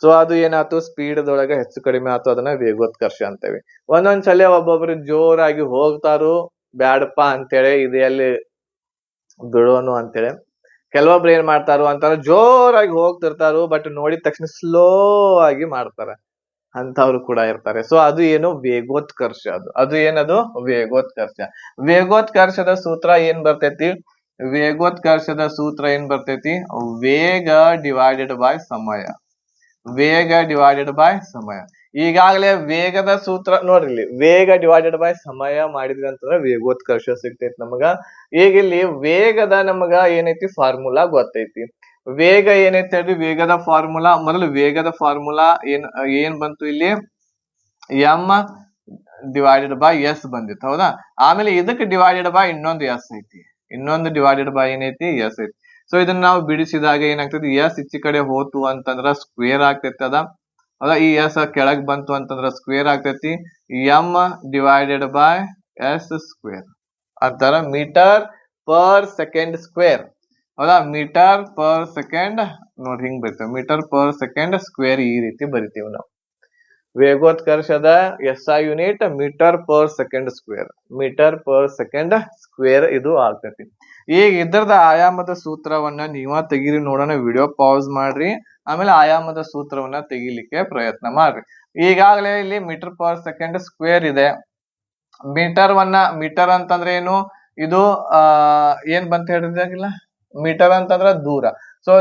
ಸೊ ಅದು ಏನಾಯ್ತು, ಸ್ಪೀಡ್ ದೊಳಗ ಹೆಚ್ಚು ಕಡಿಮೆ ಆಯ್ತು, ಅದನ್ನ ವೇಗೋತ್ಕರ್ಷ ಅಂತೇವಿ. ಒಂದೊಂದ್ಸಲ ಒಬ್ಬೊಬ್ರು ಜೋರಾಗಿ ಹೋಗ್ತಾರು, ಬ್ಯಾಡಪ್ಪ ಅಂತೇಳಿ ಇದು ಎಲ್ಲಿ ಬಿಡೋನು ಅಂತೇಳಿ. ಕೆಲವೊಬ್ರು ಏನ್ ಮಾಡ್ತಾರು ಅಂತಂದ್ರೆ ಜೋರಾಗಿ ಹೋಗ್ತಿರ್ತಾರು, ಬಟ್ ನೋಡಿದ ತಕ್ಷಣ ಸ್ಲೋ ಆಗಿ ಮಾಡ್ತಾರ, ಅಂತವ್ರು ಕೂಡ ಇರ್ತಾರೆ. ಸೊ ಅದು ಏನು ವೇಗೋತ್ಕರ್ಷ. ಅದು ಏನದು ವೇಗೋತ್ಕರ್ಷ. ವೇಗೋತ್ಕರ್ಷದ ಸೂತ್ರ ಏನ್ ಬರ್ತೈತಿ? ವೇಗೋತ್ಕರ್ಷದ ಸೂತ್ರ ಏನ್ ಬರ್ತೈತಿ? ವೇಗ ಡಿವೈಡೆಡ್ ಬೈ ಸಮಯ. ವೇಗ ಡಿವೈಡೆಡ್ ಬೈ ಸಮಯ. ಈಗಾಗಲೇ ವೇಗದ ಸೂತ್ರ ನೋಡ್ರಿ, ಇಲ್ಲಿ ವೇಗ ಡಿವೈಡೆಡ್ ಬೈ ಸಮಯ ಮಾಡಿದ್ವಿ ಅಂತಂದ್ರೆ ವೇಗೋತ್ಕರ್ಷ ಸಿಗ್ತೈತಿ ನಮಗ. ಈಗ ಇಲ್ಲಿ ವೇಗದ ನಮಗ ಏನೈತಿ ಫಾರ್ಮುಲಾ ಗೊತ್ತೈತಿ. ವೇಗ ಏನೈತಿ ಹೇಳ್ರಿ, ವೇಗದ ಫಾರ್ಮುಲಾ ಮೊದಲು ವೇಗದ ಫಾರ್ಮುಲಾ ಏನ್ ಬಂತು ಇಲ್ಲಿ, ಎಂ ಡಿವೈಡೆಡ್ ಬೈ ಎಸ್ ಬಂದಿತ್ತು. ಹೌದಾ, ಆಮೇಲೆ ಇದಕ್ಕೆ ಡಿವೈಡೆಡ್ ಬೈ ಇನ್ನೊಂದು ಎಸ್ ಐತಿ, ಇನ್ನೊಂದು ಡಿವೈಡೆಡ್ ಬೈ ಏನೈತಿ ಎಸ್ ಐತಿ. ಸೊ ಇದನ್ನ ನಾವು ಬಿಡಿಸಿದಾಗ ಏನಾಗ್ತೈತಿ, ಎಸ್ ಈಚೆ ಕಡೆ ಹೋತು ಅಂತಂದ್ರ ಸ್ಕ್ವೇರ್ ಆಗ್ತೈತಿ ಅದ. ಹೌದಾ, ಈ ಎಸ್ ಕೆಳಗ್ ಬಂತು ಅಂತಂದ್ರ ಸ್ಕ್ವೇರ್ ಆಗ್ತೈತಿ. M divided by s square ಅಂತಾರ, ಮೀಟರ್ ಪರ್ ಸೆಕೆಂಡ್ ಸ್ಕ್ವೇರ್. ಹೌದಾ, ಮೀಟರ್ ಪರ್ ಸೆಕೆಂಡ್ ನೋಡಿ ಹಿಂಗ್ ಬರ್ತೇವೆ, ಮೀಟರ್ ಪರ್ ಸೆಕೆಂಡ್ ಸ್ಕ್ವೇರ್ ಈ ರೀತಿ ಬರಿತೀವಿ ನಾವು. ವೇಗೋತ್ಕರ್ಷದ SI unit metre per second square, metre per second square ಇದು ಆಗ್ತೈತಿ. ಈಗ ಇದರದ ಆಯಾಮದ ಸೂತ್ರವನ್ನ ನೀವ ತೆಗೀರಿ ನೋಡೋಣ. ವಿಡಿಯೋ ಪಾಸ್ ಮಾಡ್ರಿ, ಆಮೇಲೆ ಆಯಾಮದ ಸೂತ್ರವನ್ನ ತೆಗಿಲಿಕ್ಕೆ ಪ್ರಯತ್ನ ಮಾಡ್ರಿ. ಈಗಾಗಲೇ ಇಲ್ಲಿ ಮೀಟರ್ ಪರ್ ಸೆಕೆಂಡ್ ಸ್ಕ್ವೇರ್ ಇದೆ. ಮೀಟರ್ ಅಂತಂದ್ರೆ ಏನು, ಇದು ಏನ್ ಬಂತ ಹೇಳಿದಾಗಿಲ್ಲ, ಮೀಟರ್ ಅಂತಂದ್ರ ದೂರ. ಸೊ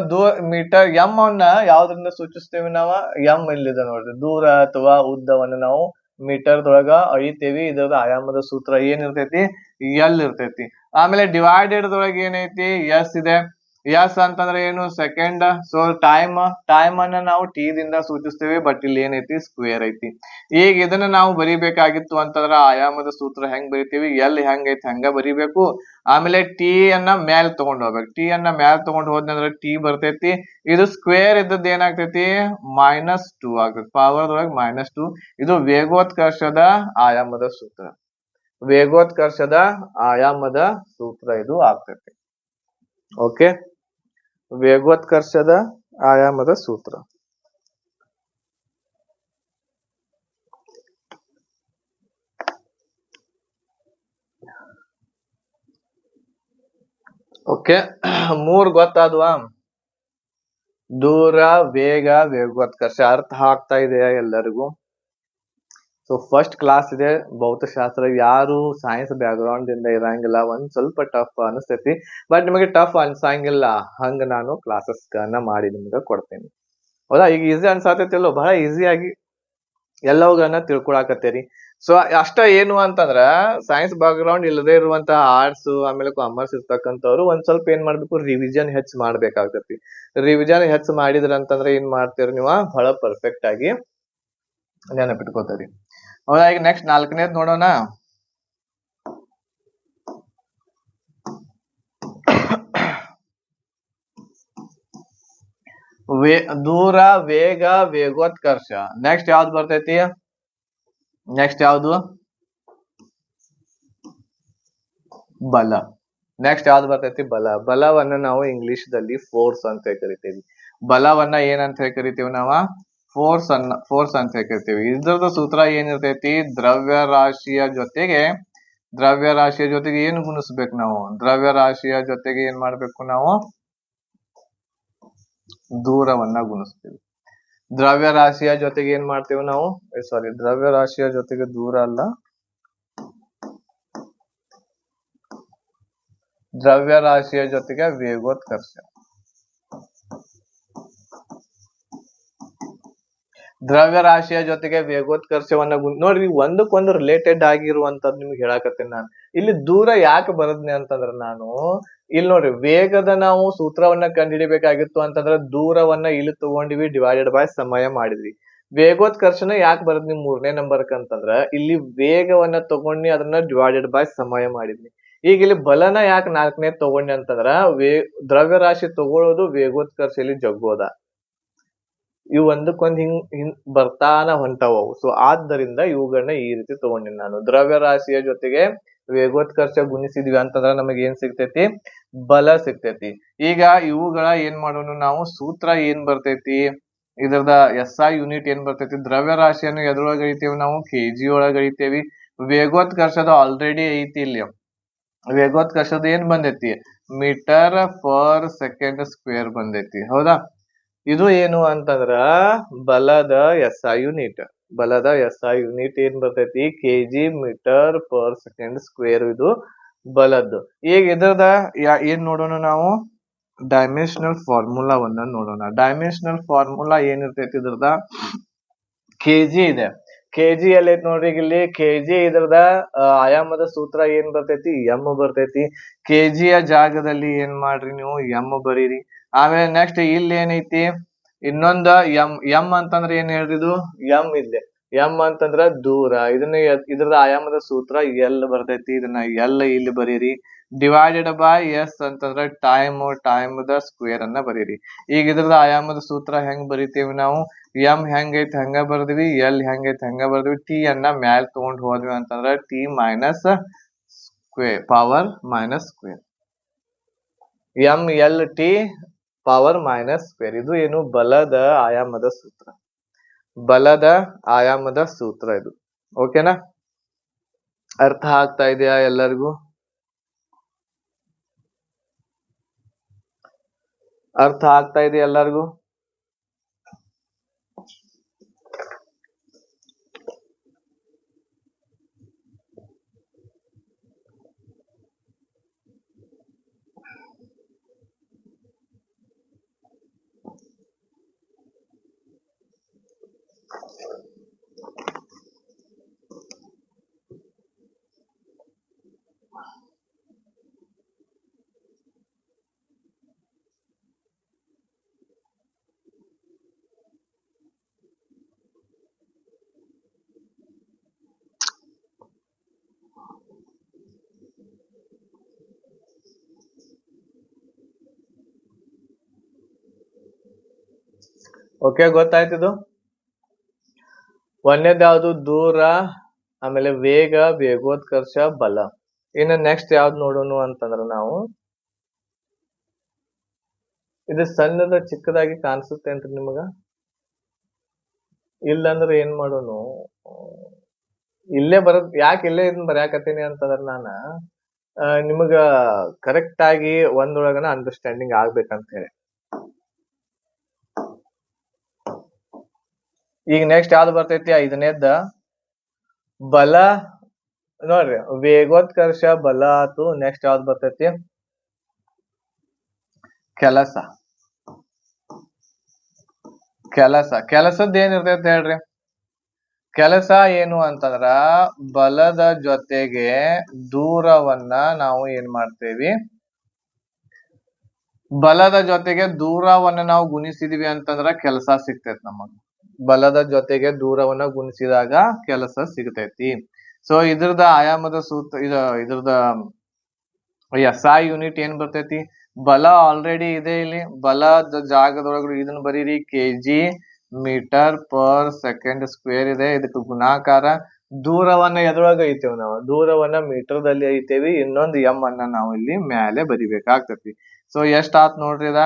ಮೀಟರ್ ಎಂ ಅನ್ನ ಯಾವ್ದ್ರಿಂದ ಸೂಚಿಸ್ತೇವೆ ನಾವು? ಎಂ ಇಲ್ಲಿದೆ ನೋಡ್ರಿ, ದೂರ ಅಥವಾ ಉದ್ದವನ್ನ ನಾವು ಮೀಟರ್ ದೊಳಗ ಅಳಿತೇವಿ. ಇದರದ ಆಯಾಮದ ಸೂತ್ರ ಏನಿರ್ತೈತಿ? ಎಲ್ ಇರ್ತೈತಿ. ಆಮೇಲೆ ಡಿವೈಡೆಡ್ ದೊಳಗೆ ಏನೈತಿ? ಎಸ್ ಇದೆ. ಎಸ್ ಅಂತಂದ್ರೆ ಏನು? ಸೆಕೆಂಡ್. ಸೊ ಟೈಮ್ ಅನ್ನ ನಾವು ಟಿ ದಿಂದ ಸೂಚಿಸ್ತೇವೆ, ಬಟ್ ಇಲ್ಲಿ ಏನೈತಿ? ಸ್ಕ್ವೇರ್ ಐತಿ. ಈಗ ಇದನ್ನ ನಾವು ಬರಿಬೇಕಾಗಿತ್ತು ಅಂತಂದ್ರ ಆಯಾಮದ ಸೂತ್ರ ಹೆಂಗ್ ಬರಿತೀವಿ? ಎಲ್ ಹೆಂಗೈತಿ ಹಂಗ ಬರಿಬೇಕು. ಆಮೇಲೆ ಟಿ ಅನ್ನ ಮ್ಯಾಲ್ ತಗೊಂಡ್ ಹೋಗ್ಬೇಕು. ಟಿ ಅನ್ನ ಮ್ಯಾಲ್ ತಗೊಂಡ್ ಹೋದ್ನಂದ್ರ ಟಿ ಬರ್ತೈತಿ. ಇದು ಸ್ಕ್ವೇರ್ ಇದ್ದದ್ದು ಏನಾಗ್ತೈತಿ? -2 ಆಗ್ತೈತಿ. ಪವರ್ ಒಳಗೆ -2. ಇದು ವೇಗೋತ್ಕರ್ಷದ ಆಯಾಮದ ಸೂತ್ರ. ವೇಗೋತ್ಕರ್ಷದ ಆಯಾಮದ ಸೂತ್ರ ಇದು ಆಗ್ತೈತಿ. ಓಕೆ, ವೇಗೋತ್ಕರ್ಷದ ಆಯಾಮದ ಸೂತ್ರ. ಓಕೆ, 3 ಗೊತ್ತಾದ್ವಾ? ದೂರ, ವೇಗ, ವೇಗೋತ್ಕರ್ಷ. ಅರ್ಥ ಆಗ್ತಾ ಇದೆಯಾ ಎಲ್ಲರಿಗೂ? ಸೊ ಫಸ್ಟ್ ಕ್ಲಾಸ್ ಇದೆ ಭೌತಶಾಸ್ತ್ರ. ಯಾರು ಸೈನ್ಸ್ ಬ್ಯಾಕ್ ಗ್ರೌಂಡ್ ಇಂದ ಇರಂಗಿಲ್ಲ, ಒಂದ್ ಸ್ವಲ್ಪ ಟಫ್ ಅನಿಸ್ತೈತಿ, ಬಟ್ ನಿಮಗೆ ಟಫ್ ಅನ್ಸಂಗಿಲ್ಲ. ಹಂಗ ನಾನು ಕ್ಲಾಸಸ್ ಮಾಡಿ ನಿಮ್ಗೆ ಕೊಡ್ತೇನೆ. ಹೌದಾ, ಈಗ ಈಸಿ ಅನ್ಸಾತೈತಿಲ್ಲೋ? ಬಹಳ ಈಸಿಯಾಗಿ ಎಲ್ಲವುಗಳನ್ನ ತಿಳ್ಕೊಳಕತ್ತೀರಿ. ಸೊ ಅಷ್ಟ ಏನು ಅಂತಂದ್ರ ಸೈನ್ಸ್ ಬ್ಯಾಕ್ ಗ್ರೌಂಡ್ ಇಲ್ಲದೆ ಇರುವಂತಹ ಆರ್ಟ್ಸ್ ಆಮೇಲೆ ಕಾಮರ್ಸ್ ಇರ್ತಕ್ಕಂಥವ್ರು ಒಂದ್ ಸ್ವಲ್ಪ ಏನ್ ಮಾಡ್ಬೇಕು, ರಿವಿಷನ್ ಹೆಚ್ಚು ಮಾಡ್ಬೇಕಾಗ್ತೈತಿ. ರಿವಿಷನ್ ಹೆಚ್ಚು ಮಾಡಿದ್ರ ಅಂತಂದ್ರೆ ಏನ್ ಮಾಡ್ತೀರಿ ನೀವು? ಬಹಳ ಪರ್ಫೆಕ್ಟ್ ಆಗಿ ನೆನಪಿಟ್ಕೋತೀರಿ. ಹೌದಾ, ಈಗ ನೆಕ್ಸ್ಟ್ 4ನೇದ್ ನೋಡೋಣ. ದೂರ, ವೇಗ, ವೇಗೋತ್ಕರ್ಷ. ನೆಕ್ಸ್ಟ್ ಯಾವ್ದು ಬರ್ತೈತಿ? ನೆಕ್ಸ್ಟ್ ಯಾವ್ದು? ಬಲ. ನೆಕ್ಸ್ಟ್ ಯಾವ್ದು ಬರ್ತೈತಿ? ಬಲ. ಬಲವನ್ನ ನಾವು ಇಂಗ್ಲಿಷ್ ದಲ್ಲಿ ಫೋರ್ಸ್ ಅಂತ ಕರಿತೀವಿ. ಬಲವನ್ನ ಏನಂತ ಹೇಳಿ ಕರಿತೀವಿ ನಾವ? ಫೋರ್ಸ್ ಅಂತ ಹೇಳಿ ಕರಿತೀವಿ. ಇದ್ರದ್ದು ಸೂತ್ರ ಏನಿರ್ತೈತಿ? ದ್ರವ್ಯ ರಾಶಿಯ ಜೊತೆಗೆ ಏನು ಗುಣಿಸ್ಬೇಕು ನಾವು? ದ್ರವ್ಯ ರಾಶಿಯ ಜೊತೆಗೆ ಏನ್ ಮಾಡ್ಬೇಕು ನಾವು? ದೂರವನ್ನ ಗುಣಿಸ್ತೀವಿ. ದ್ರವ್ಯ ರಾಶಿಯ ಜೊತೆಗೆ ಏನ್ ಮಾಡ್ತೀವಿ ನಾವು? ಸಾರಿ, ದ್ರವ್ಯ ರಾಶಿಯ ಜೊತೆಗೆ ದೂರ ಅಲ್ಲ, ದ್ರವ್ಯ ರಾಶಿಯ ಜೊತೆಗೆ ವೇಗೋತ್ಕರ್ಷ. ದ್ರವ್ಯ ರಾಶಿಯ ಜೊತೆಗೆ ವೇಗೋತ್ಕರ್ಷವನ್ನ ನೋಡ್ರಿ, ಒಂದಕ್ಕೊಂದು ರಿಲೇಟೆಡ್ ಆಗಿರುವಂತದ್ದು ನಿಮ್ಗೆ ಹೇಳಾಕತ್ತೇನೆ ನಾನು. ಇಲ್ಲಿ ದೂರ ಯಾಕೆ ಬರದ್ನಿ ಅಂತಂದ್ರ, ನಾನು ಇಲ್ಲಿ ನೋಡ್ರಿ, ವೇಗದ ನಾವು ಸೂತ್ರವನ್ನ ಕಂಡುಹಿಡಿಬೇಕಾಗಿತ್ತು ಅಂತಂದ್ರ ದೂರವನ್ನ ಇಲ್ಲಿ ತಗೊಂಡಿವಿ, ಡಿವೈಡೆಡ್ ಬೈ ಸಮಯ ಮಾಡಿದ್ವಿ. ವೇಗೋತ್ಕರ್ಷನ ಯಾಕೆ ಬರದ್ ನಿಮ್ 3ನೇ ನಂಬರ್ಕ್ ಅಂತಂದ್ರ, ಇಲ್ಲಿ ವೇಗವನ್ನ ತಗೊಂಡಿ ಅದನ್ನ ಡಿವೈಡೆಡ್ ಬೈ ಸಮಯ ಮಾಡಿದ್ವಿ. ಈಗ ಇಲ್ಲಿ ಬಲನ ಯಾಕೆ 4ನೇ ತಗೊಂಡಿ ಅಂತಂದ್ರ, ದ್ರವ್ಯ ರಾಶಿ ತಗೊಳ್ಳೋದು ವೇಗೋತ್ಕರ್ಷ ಇಲ್ಲಿ ಜಗ್ಗೋದ. ಇವು ಒಂದಕ್ಕೊಂದ್ ಹಿಂಗ್ ಬರ್ತಾನ ಹೊಂಟಾವು. ಸೊ ಆದ್ದರಿಂದ ಇವುಗಳನ್ನ ಈ ರೀತಿ ತಗೊಂಡಿನಿ ನಾನು. ದ್ರವ್ಯ ರಾಶಿಯ ಜೊತೆಗೆ ವೇಗೋತ್ಕರ್ಷ ಗುಣಿಸಿದ್ವಿ ಅಂತಂದ್ರ ನಮಗೆ ಏನ್ ಸಿಗ್ತೈತಿ? ಬಲ ಸಿಗ್ತೈತಿ. ಈಗ ಇವುಗಳ ಏನ್ ಮಾಡೋಣ ನಾವು? ಸೂತ್ರ ಏನ್ ಬರ್ತೈತಿ? ಇದ್ರದ SI ಯೂನಿಟ್ ಏನ್ ಬರ್ತೈತಿ? ದ್ರವ್ಯ ರಾಶಿಯನ್ನು ಎದ್ರೊಳಗ ಅಳಿತೇವಿ ನಾವು? kg ಒಳಗ ಅಳಿತೇವಿ. ವೇಗೋತ್ಕರ್ಷದ ಆಲ್ರೆಡಿ ಐತಿ ಇಲ್ಲಿ. ವೇಗೋತ್ಕರ್ಷದ ಏನ್ ಬಂದೈತಿ? ಮೀಟರ್ ಪರ್ ಸೆಕೆಂಡ್ ಸ್ಕ್ವೇರ್ ಬಂದೈತಿ. ಹೌದಾ? ಇದು ಏನು ಅಂತಂದ್ರ ಬಲದ SI ಯೂನಿಟ್. ಬಲದ SI ಯೂನಿಟ್ ಏನ್ ಬರ್ತೈತಿ? kg metre per second square ಇದು ಬಲದ್ದು. ಈಗ ಇದ್ರದ ಏನ್ ನೋಡೋಣ ನಾವು? ಡೈಮೆನ್ಷನಲ್ ಫಾರ್ಮುಲಾವನ್ನ ನೋಡೋಣ. ಡೈಮೆನ್ಷನಲ್ ಫಾರ್ಮುಲಾ ಏನಿರ್ತೈತಿ ಇದ್ರದ? kg ಇದೆ. kg ಎಲ್ಲಿ ಐತಿ ನೋಡ್ರಿ ಇಲ್ಲಿ? kg ಇದ್ರದ ಆಯಾಮದ ಸೂತ್ರ ಏನ್ ಬರ್ತೈತಿ? m ಬರ್ತೈತಿ. kg ಯ ಜಾಗದಲ್ಲಿ ಏನ್ ಮಾಡ್ರಿ ನೀವು? m ಬರೀರಿ. ಆಮೇಲೆ ನೆಕ್ಸ್ಟ್ ಇಲ್ಲಿ ಏನೈತಿ? ಇನ್ನೊಂದ m ಅಂತಂದ್ರೆ ಏನ್ ಹೇಳ್ರಿದು? m ಇದೆ. m ಅಂತಂದ್ರ ದೂರ. ಇದ್ರದ ಆಯಾಮದ ಸೂತ್ರ L ಬರ್ತೈತಿ. ಇದನ್ನ L ಇಲ್ಲಿ ಬರೀರಿ. ಡಿವೈಡೆಡ್ ಬೈ S ಅಂತಂದ್ರ ಟೈಮ್ ದ ಸ್ಕ್ವೇರ್ ಅನ್ನ ಬರೀರಿ. ಈಗ ಇದ್ರದ ಆಯಾಮದ ಸೂತ್ರ ಹೆಂಗ್ ಬರಿತೇವಿ ನಾವು? m ಹೆಂಗೈತಿ ಹಂಗ ಬರ್ದಿವಿ, L ಹೆಂಗೈತಿ ಹಂಗ ಬರ್ದಿವಿ. t ಅನ್ನ ಮ್ಯಾಲ್ ತಗೊಂಡ್ ಹೋದ್ವಿ ಅಂತಂದ್ರ t minus square, power minus square. MLT power minus square. ಇದು ಏನು? ಬಲದ ಆಯಾಮದ ಸೂತ್ರ. ಬಲದ ಆಯಾಮದ ಸೂತ್ರ ಇದು. ಓಕೆನಾ? ಅರ್ಥ ಆಗ್ತಾ ಇದೆಯಾ ಎಲ್ಲರಿಗೂ? ಅರ್ಥ ಆಗ್ತಾ ಇದೆಯಾ ಎಲ್ಲರಿಗೂ? ಓಕೆ, ಗೊತ್ತಾಯ್ತಿದು? ಒಂದೇದ್ ಯಾವ್ದು? ದೂರ, ಆಮೇಲೆ ವೇಗ, ವೇಗೋತ್ಕರ್ಷ, ಬಲ. ಇನ್ನು ನೆಕ್ಸ್ಟ್ ಯಾವ್ದು ನೋಡೋಣ ಅಂತಂದ್ರ ನಾವು, ಇದು ಸಣ್ಣದ ಚಿಕ್ಕದಾಗಿ ಕಾಣಿಸುತ್ತೇನ್ರಿ ನಿಮಗ? ಇಲ್ಲಂದ್ರೆ ಏನ್ ಮಾಡೋಣ? ಇಲ್ಲೇ ಬರೋದ್ ಯಾಕೆ ಇಲ್ಲೇ ಇದನ್ನ ಬರ್ಯಾಕತ್ತೀನಿ ಅಂತಂದ್ರ ನಾನ ನಿಮಗ ಕರೆಕ್ಟ್ ಆಗಿ ಒಂದೊಳಗನ ಅಂಡರ್ಸ್ಟ್ಯಾಂಡಿಂಗ್ ಆಗ್ಬೇಕಂತ ಹೇಳಿ. ಈಗ ನೆಕ್ಸ್ಟ್ ಯಾವ್ದು ಬರ್ತೈತಿ? 5ನೇದ್ದ ಬಲ. ನೋಡ್ರಿ, ವೇಗೋತ್ಕರ್ಷ ಬಲ ಆತು. ನೆಕ್ಸ್ಟ್ ಯಾವ್ದು ಬರ್ತೈತಿ? ಕೆಲಸ. ಕೆಲಸದ ಏನಿರ್ತೈತಿ ಹೇಳ್ರಿ? ಕೆಲಸ ಏನು ಅಂತಂದ್ರ ಬಲದ ಜೊತೆಗೆ ದೂರವನ್ನ ನಾವು ಏನ್ ಮಾಡ್ತೇವಿ? ಬಲದ ಜೊತೆಗೆ ದೂರವನ್ನ ನಾವು ಗುಣಿಸಿದ್ವಿ ಅಂತಂದ್ರ ಕೆಲಸ ಸಿಗ್ತೈತಿ ನಮಗ. ಬಲದ ಜೊತೆಗೆ ದೂರವನ್ನ ಗುಣಿಸಿದಾಗ ಕೆಲಸ ಸಿಗ್ತೈತಿ. ಸೊ ಇದ್ರದ ಆಯಾಮದ ಸೂತ್ರ, ಇದ್ರದ SI ಯೂನಿಟ್ ಏನ್ ಬರ್ತೈತಿ? ಬಲ ಆಲ್ರೆಡಿ ಇದೆ ಇಲ್ಲಿ. ಬಲದ ಜಾಗದೊಳಗ ಇದನ್ನ ಬರೀರಿ, kg metre per second square ಇದೆ. ಇದಕ್ಕೆ ಗುಣಾಕಾರ ದೂರವನ್ನ ಎದ್ರೊಳಗ ಐತೇವ್ ನಾವು, ದೂರವನ್ನ ಮೀಟರ್ದಲ್ಲಿ ಐತೇವಿ, ಇನ್ನೊಂದು ಎಂ ಅನ್ನ ನಾವು ಇಲ್ಲಿ ಮ್ಯಾಲೆ ಬರಿಬೇಕಾಗ್ತತಿ. ಸೊ ಎಷ್ಟ್ ಆತ್ ನೋಡ್ರಿ ಇದ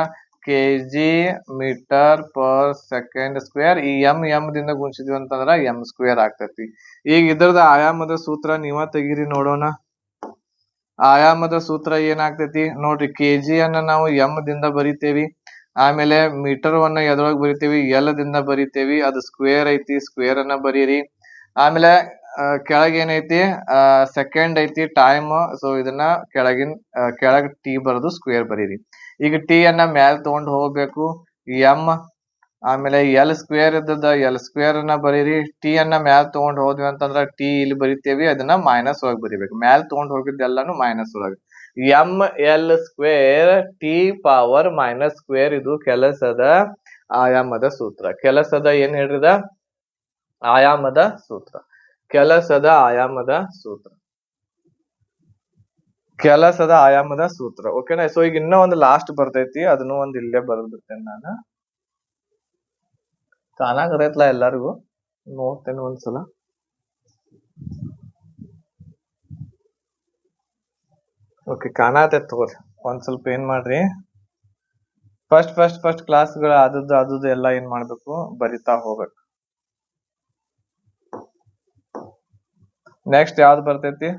kg metre per second square. ಈ ಎಂ ದಿಂದ ಗುಣಿಸಿದ್ವಿ ಅಂತಂದ್ರ ಎಂ ಸ್ಕ್ವೇರ್ ಆಗ್ತತಿ. ಈಗ ಇದ್ರದ ಆಯಾಮದ ಸೂತ್ರ ನೀವ ತೆಗೀರಿ ನೋಡೋಣ. ಆಯಾಮದ ಸೂತ್ರ ಏನಾಗ್ತೈತಿ ನೋಡ್ರಿ, ಕೆಜಿ ಅನ್ನ ನಾವು ಎಂ ದಿಂದ ಬರಿತೇವಿ, ಆಮೇಲೆ ಮೀಟರ್ ವನ್ನ ಎದ್ರೊಳಗ್ ಬರಿತೇವಿ, ಎಲ್ ದಿಂದ ಬರಿತೇವಿ, ಅದು ಸ್ಕ್ವೇರ್ ಐತಿ, ಸ್ಕ್ವೇರ್ ಅನ್ನ ಬರೀರಿ. ಆಮೇಲೆ ಕೆಳಗ್ ಏನೈತಿ ಸೆಕೆಂಡ್ ಐತಿ, ಟೈಮ್. ಸೊ ಇದನ್ನ ಕೆಳಗ್ ಟಿ ಬರೆದು ಸ್ಕ್ವೇರ್ ಬರೀರಿ. ಈಗ ಟಿ ಅನ್ನ ಮ್ಯಾಲ್ ತಗೊಂಡ್ ಹೋಗ್ಬೇಕು, ಎಂ ಆಮೇಲೆ ಎಲ್ ಸ್ಕ್ವೇರ್ ಇದ್ದದ ಎಲ್ ಸ್ಕ್ವೇರ್ ಅನ್ನ ಬರೀರಿ. ಟಿ ಅನ್ನ ಮ್ಯಾಲ್ ತಗೊಂಡ್ ಹೋದ್ವಿ ಅಂತಂದ್ರ ಟಿ ಇಲ್ಲಿ ಬರಿತೇವಿ, ಅದನ್ನ ಮೈನಸ್ ಒಳಗ್ ಬರಿಬೇಕು. ಮ್ಯಾಲ್ ತಗೊಂಡ್ ಹೋಗಿದ್ದೆಲ್ಲಾನು ಮೈನಸ್ ಒಳಗ್. M L square T power minus square, ಇದು ಕೆಲಸದ ಆಯಾಮದ ಸೂತ್ರ. ಕೆಲಸದ ಏನ್ ಹೇಳ್ರಿದ ಆಯಾಮದ ಸೂತ್ರ, ಕೆಲಸದ ಆಯಾಮದ ಸೂತ್ರ, ಕೆಲಸದ ಆಯಾಮದ ಸೂತ್ರ. ಓಕೆನಾ. ಸೊ ಈಗ ಇನ್ನೂ ಒಂದು ಲಾಸ್ಟ್ ಬರ್ತೈತಿ, ಅದನ್ನು ಒಂದ್ ಇಲ್ಲೇ ಬರೆದಿರ್ತೇನೆ ನಾನು. ಕಾಣಾಕತೈತ್ಲಾ ಎಲ್ಲಾರ್ಗು, ನೋಡ್ತೇನೆ ಒಂದ್ಸಲ. ಓಕೆ, ಕಾಣಾತೈತ್ ತಗೋರಿ. ಒಂದ್ ಸ್ವಲ್ಪ ಏನ್ ಮಾಡ್ರಿ, ಫಸ್ಟ್ ಕ್ಲಾಸ್ಗಳು ಆದದ್ದು ಎಲ್ಲ ಏನ್ ಮಾಡ್ಬೇಕು, ಬರಿತಾ ಹೋಗ್ಬೇಕು. ನೆಕ್ಸ್ಟ್ ಯಾವ್ದು ಬರ್ತೈತಿ,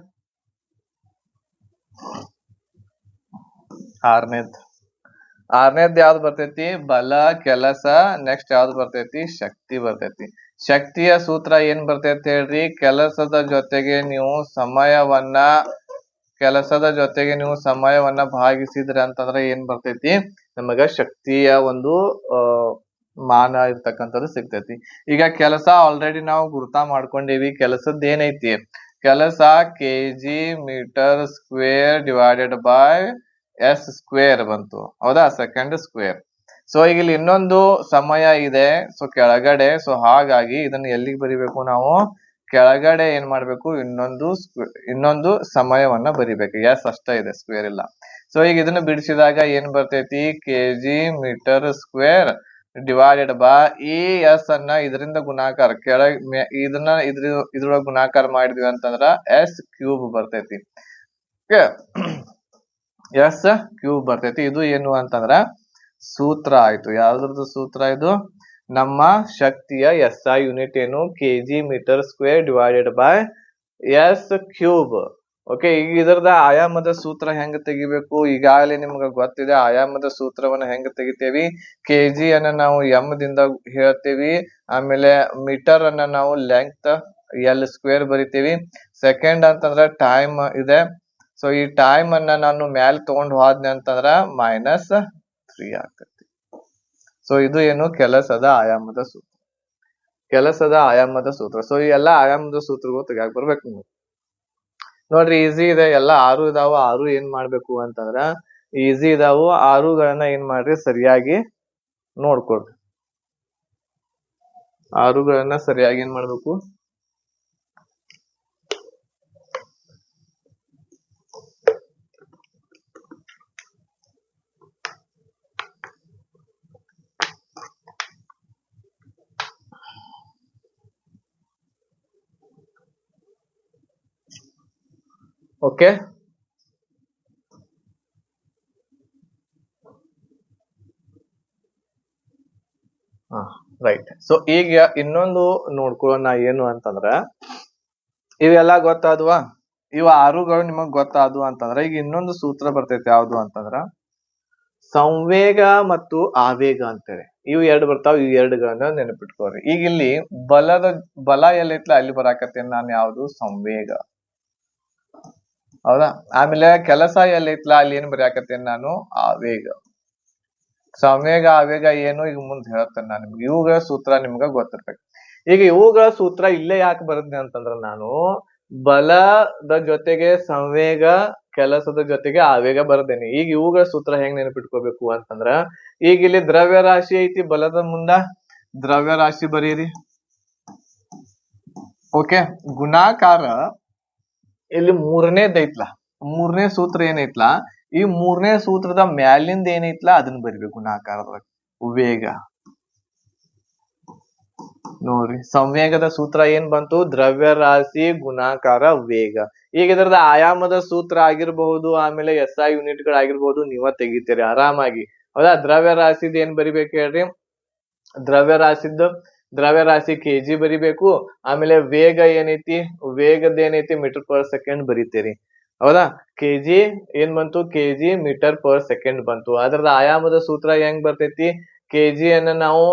ಆರನೇದ್ ಯಾವ್ದು ಬರ್ತೈತಿ, ಬಲ, ಕೆಲಸ. ನೆಕ್ಸ್ಟ್ ಯಾವ್ದು ಬರ್ತೈತಿ, ಶಕ್ತಿ ಬರ್ತೈತಿ. ಶಕ್ತಿಯ ಸೂತ್ರ ಏನ್ ಬರ್ತೈತಿ ಹೇಳ್ರಿ, ಕೆಲಸದ ಜೊತೆಗೆ ನೀವು ಸಮಯವನ್ನ ಭಾಗಿಸಿದ್ರಿ ಅಂತಂದ್ರೆ ಏನ್ ಬರ್ತೈತಿ, ನಮಗ ಶಕ್ತಿಯ ಒಂದು ಮಾನ ಇರ್ತಕ್ಕಂಥದ್ದು ಸಿಗ್ತೈತಿ. ಈಗ ಕೆಲಸ ಆಲ್ರೆಡಿ ನಾವು ಗುರ್ತಾ ಮಾಡ್ಕೊಂಡೇವಿ. ಕೆಲಸದ ಏನೈತಿ, ಕೆಲಸ kg metre square divided by s square ಬಂತು, ಹೌದಾ, ಸೆಕೆಂಡ್ ಸ್ಕ್ವೇರ್. ಸೊ ಈಗ ಇಲ್ಲಿ ಇನ್ನೊಂದು ಸಮಯ ಇದೆ, ಸೊ ಕೆಳಗಡೆ. ಸೊ ಹಾಗಾಗಿ ಇದನ್ನ ಎಲ್ಲಿಗೆ ಬರಿಬೇಕು ನಾವು, ಕೆಳಗಡೆ ಏನ್ ಮಾಡ್ಬೇಕು, ಇನ್ನೊಂದು ಸಮಯವನ್ನ ಬರಿಬೇಕು. ಎಸ್ ಅಷ್ಟೇ ಇದೆ, ಸ್ಕ್ವೇರ್ ಇಲ್ಲ. ಸೊ ಈಗ ಇದನ್ನ ಬಿಡಿಸಿದಾಗ ಏನ್ ಬರ್ತೈತಿ, kg metre square divided by ಈ ಎಸ್ ಅನ್ನ ಇದರಿಂದ ಗುಣಾಕಾರ, ಇದನ್ನ ಇದ್ರೊಳಗೆ ಗುಣಾಕಾರ ಮಾಡಿದ್ವಿ ಅಂತಂದ್ರ ಎಸ್ ಕ್ಯೂಬ್ ಬರ್ತೈತಿ. ಎಸ್ ಕ್ಯೂಬ್ ಬರ್ತೈತಿ. ಇದು ಏನು ಅಂತಂದ್ರ ಸೂತ್ರ ಆಯ್ತು. ಯಾವ್ದ್ರದ್ದು ಸೂತ್ರ ಇದು, ನಮ್ಮ ಶಕ್ತಿಯ ಎಸ್ ಐ ಯೂನಿಟ್ ಏನು, kg metre square divided by s cube. Okay, ಈಗ ಇದರದ ಆಯಾಮದ ಸೂತ್ರ ಹೆಂಗ್ ತೆಗಿಬೇಕು, ಈಗಾಗಲೇ ನಿಮ್ಗೆ ಗೊತ್ತಿದೆ. ಆಯಾಮದ ಸೂತ್ರವನ್ನ ಹೆಂಗ್ ತೆಗಿತೇವಿ, ಕೆಜಿ ಅನ್ನ ನಾವು ಎಂ ದಿಂದ ಹೇಳ್ತೇವಿ, ಆಮೇಲೆ ಮೀಟರ್ ಅನ್ನ ನಾವು ಲೆಂತ್ ಎಲ್ ಸ್ಕ್ವೇರ್ ಬರಿತೇವಿ. ಸೆಕೆಂಡ್ ಅಂತಂದ್ರ ಟೈಮ್ ಇದೆ. ಸೊ ಈ ಟೈಮ್ ಅನ್ನ ನಾನು ಮ್ಯಾಲ್ ತಗೊಂಡ್ ಹೋದ್ನೆ ಅಂತಂದ್ರ -3 ಆಗ್ತೈತಿ. ಸೊ ಇದು ಏನು, ಕೆಲಸದ ಆಯಾಮದ ಸೂತ್ರ, ಕೆಲಸದ ಆಯಾಮದ ಸೂತ್ರ. ಸೊ ಈ ಎಲ್ಲಾ ಆಯಾಮದ ಸೂತ್ರಗಳು ತೆಗಿಯಾಕ ಬರ್ಬೇಕು ನೀವು. ನೋಡ್ರಿ, ಈಸಿ ಇದೆ, ಎಲ್ಲ 6 ಇದಾವು. 6 ಏನ್ ಮಾಡ್ಬೇಕು ಅಂತಂದ್ರ ಈಸಿ ಇದಾವು. 6ಗಳನ್ನ ಏನ್ ಮಾಡ್ರಿ, ಸರಿಯಾಗಿ ನೋಡ್ಕೊಳ್ರಿ. 6ಗಳನ್ನ ಸರಿಯಾಗಿ ಏನ್ ಮಾಡ್ಬೇಕು, ಓಕೆ. ರೈಟ್. ಸೊ ಈಗ ಇನ್ನೊಂದು ನೋಡ್ಕೊಳ್ಳೋಣ, ಏನು ಅಂತಂದ್ರ ಇವೆಲ್ಲ ಗೊತ್ತಾದ್ವಾ, ಇವ 6ಗಳು ನಿಮಗ್ ಗೊತ್ತಾದ್ವು ಅಂತಂದ್ರ ಈಗ ಇನ್ನೊಂದು ಸೂತ್ರ ಬರ್ತೈತಿ. ಯಾವ್ದು ಅಂತಂದ್ರ ಸಂವೇಗ ಮತ್ತು ಆವೇಗ ಅಂತೇಳಿ ಇವು ಎರಡು ಬರ್ತಾವ. ಇವ್ ಎರಡುಗಳನ್ನ ನೆನಪಿಟ್ಕೋರಿ. ಈಗ ಇಲ್ಲಿ ಬಲ ಎಲ್ಲೈತ್ಲ ಅಲ್ಲಿ ಬರಾಕತ್ತೇನೆ ನಾನು, ಯಾವ್ದು, ಸಂವೇಗ, ಹೌದಾ. ಆಮೇಲೆ ಕೆಲಸ ಎಲ್ಲೈತ್ಲ ಅಲ್ಲಿ ಏನ್ ಬರಾಕತ್ತೇನೆ ನಾನು, ಆವೇಗ. ಸಂವೇಗ ಆವೇಗ ಏನು ಈಗ ಮುಂದೆ ಹೇಳ್ತೇನೆ ನಾನು ನಿಮ್ಗೆ. ಇವುಗಳ ಸೂತ್ರ ನಿಮ್ಗ ಗೊತ್ತಿರ್ಬೇಕು. ಈಗ ಇವುಗಳ ಸೂತ್ರ ಇಲ್ಲೇ ಯಾಕೆ ಬರದ್ನಿ ಅಂತಂದ್ರ, ನಾನು ಬಲದ ಜೊತೆಗೆ ಸಂವೇಗ, ಕೆಲಸದ ಜೊತೆಗೆ ಆವೇಗ ಬರ್ದೇನಿ. ಈಗ ಇವುಗಳ ಸೂತ್ರ ಹೆಂಗ್ ನೆನಪಿಟ್ಕೋಬೇಕು ಅಂತಂದ್ರ, ಈಗ ಇಲ್ಲಿ ದ್ರವ್ಯ ರಾಶಿ ಐತಿ, ಬಲದ ಮುಂದ ದ್ರವ್ಯ ರಾಶಿ ಬರೀರಿ. ಓಕೆ, ಗುಣಾಕಾರ ಇಲ್ಲಿ ಮೂರನೇದೈತ್ಲ, ಮೂರನೇ ಸೂತ್ರ ಏನೈತ್ಲಾ, ಈ ಮೂರನೇ ಸೂತ್ರದ ಮ್ಯಾಲಿಂದ ಏನೈತ್ಲಾ ಅದನ್ನ ಬರಿಬೇಕು ಗುಣಾಕಾರದೊಳಗೆ. ವೇಗ, ನೋಡ್ರಿ ಸಂವೇಗದ ಸೂತ್ರ ಏನ್ ಬಂತು, ದ್ರವ್ಯರಾಶಿ ಗುಣಾಕಾರ ವೇಗ. ಈಗ ಇದರದ ಆಯಾಮದ ಸೂತ್ರ ಆಗಿರ್ಬಹುದು, ಆಮೇಲೆ SI ಯೂನಿಟ್ ಗಳಾಗಿರ್ಬಹುದು, ನೀವ ತೆಗಿತೀರಿ ಆರಾಮಾಗಿ. ಹೌದಾ, ದ್ರವ್ಯರಾಶಿದ್ ಏನ್ ಬರಿಬೇಕು ಹೇಳ್ರಿ, ದ್ರವ್ಯರಾಶಿದ್ದು ದ್ರವ್ಯರಾಶಿ ಕೆಜಿ ಬರಿಬೇಕು. ಆಮೇಲೆ ವೇಗ ಏನೈತಿ, ವೇಗದ ಏನೈತಿ ಮೀಟರ್ ಪರ್ ಸೆಕೆಂಡ್ ಬರಿತೀರಿ. ಹೌದಾ, ಕೆಜಿ ಏನ್ ಬಂತು, ಕೆಜಿ ಮೀಟರ್ ಪರ್ ಸೆಕೆಂಡ್ ಬಂತು. ಅದ್ರದ ಆಯಾಮದ ಸೂತ್ರ ಹೆಂಗ್ ಬರ್ತೈತಿ, ಕೆಜಿ ಅನ್ನ ನಾವು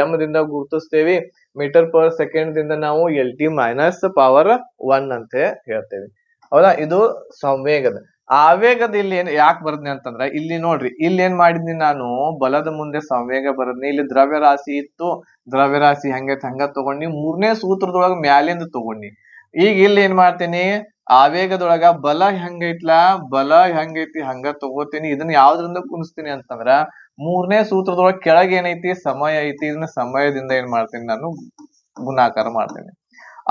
ಎಂ ದಿಂದ ಗುರುತಿಸ್ತೇವಿ, ಮೀಟರ್ ಪರ್ ಸೆಕೆಂಡ್ ದಿಂದ ನಾವು LT ಮೈನಸ್ ಪವರ್ 1 ಅಂತ ಹೇಳ್ತೇವೆ. ಹೌದಾ, ಇದು ಸಂವೇಗದ. ಆವೇಗದ ಇಲ್ಲಿ ಏನ್ ಯಾಕೆ ಬರ್ದ್ನಿ ಅಂತಂದ್ರ, ಇಲ್ಲಿ ನೋಡ್ರಿ, ಇಲ್ಲಿ ಏನ್ ಮಾಡಿದ್ನಿ ನಾನು, ಬಲದ ಮುಂದೆ ಸಂವೇಗ ಬರದ್ನಿ. ಇಲ್ಲಿ ದ್ರವ್ಯರಾಶಿ ಇತ್ತು, ದ್ರವ್ಯರಾಶಿ ಹೆಂಗೈತಿ ಹಂಗ ತಗೊಂಡಿ, ಮೂರನೇ ಸೂತ್ರದೊಳಗ ಮ್ಯಾಲಿಂದ ತಗೊಂಡಿ. ಈಗ ಇಲ್ಲಿ ಏನ್ ಮಾಡ್ತೀನಿ, ಆವೇಗದೊಳಗ ಬಲ ಹೆಂಗೈತ್ಲಾ, ಬಲ ಹೆಂಗೈತಿ ಹಂಗ ತಗೋತೀನಿ. ಇದನ್ನ ಯಾವ್ದ್ರಿಂದ ಗುಣಿಸ್ತೀನಿ ಅಂತಂದ್ರ, ಮೂರನೇ ಸೂತ್ರದೊಳಗ ಕೆಳಗೆ ಏನೈತಿ, ಸಮಯ ಐತಿ, ಇದನ್ನ ಸಮಯದಿಂದ ಏನ್ ಮಾಡ್ತೀನಿ ನಾನು ಗುಣಾಕಾರ ಮಾಡ್ತೀನಿ.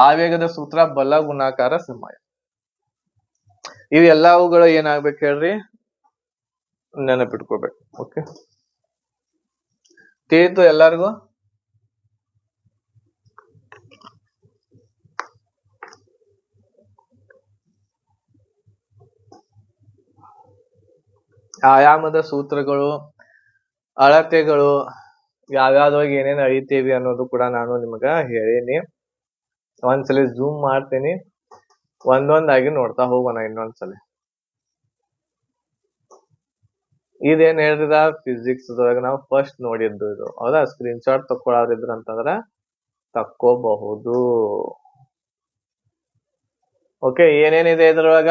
ಆವೇಗದ ಸೂತ್ರ ಬಲ ಗುಣಾಕಾರ ಸಮಯ. ಇವೆಲ್ಲವುಗಳು ಏನಾಗ್ಬೇಕು ಹೇಳ್ರಿ, ನೆನಪಿಟ್ಕೋಬೇಕು. ಓಕೆ, ತಿಳಿತು ಎಲ್ಲಾರ್ಗು? ಆಯಾಮದ ಸೂತ್ರಗಳು, ಅಳತೆಗಳು, ಯಾವ್ಯಾವ್ದ್ರೊಳಗೆ ಏನೇನ್ ಅಳಿತೇವಿ ಅನ್ನೋದು ಕೂಡ ನಾನು ನಿಮಗ ಹೇಳೀನಿ. ಒಂದ್ಸಲ ಜೂಮ್ ಮಾಡ್ತೀನಿ, ಒಂದೊಂದಾಗಿ ನೋಡ್ತಾ ಹೋಗೋಣ ಇನ್ನೊಂದ್ಸಲ. ಇದೇನ್ ಹೇಳಿದ್ರ ಫಿಸಿಕ್ಸ್ ಒಳಗ ನಾವು ಫಸ್ಟ್ ನೋಡಿದ್ದು ಇದು. ಹೌದಾ, ಸ್ಕ್ರೀನ್ ಶಾಟ್ ತಕ್ಕೊಳಾರಿದ್ರ ಅಂತಂದ್ರ ತಕ್ಕೋಬಹುದು. ಓಕೆ, ಏನೇನಿದೆ ಇದ್ರೊಳಗ,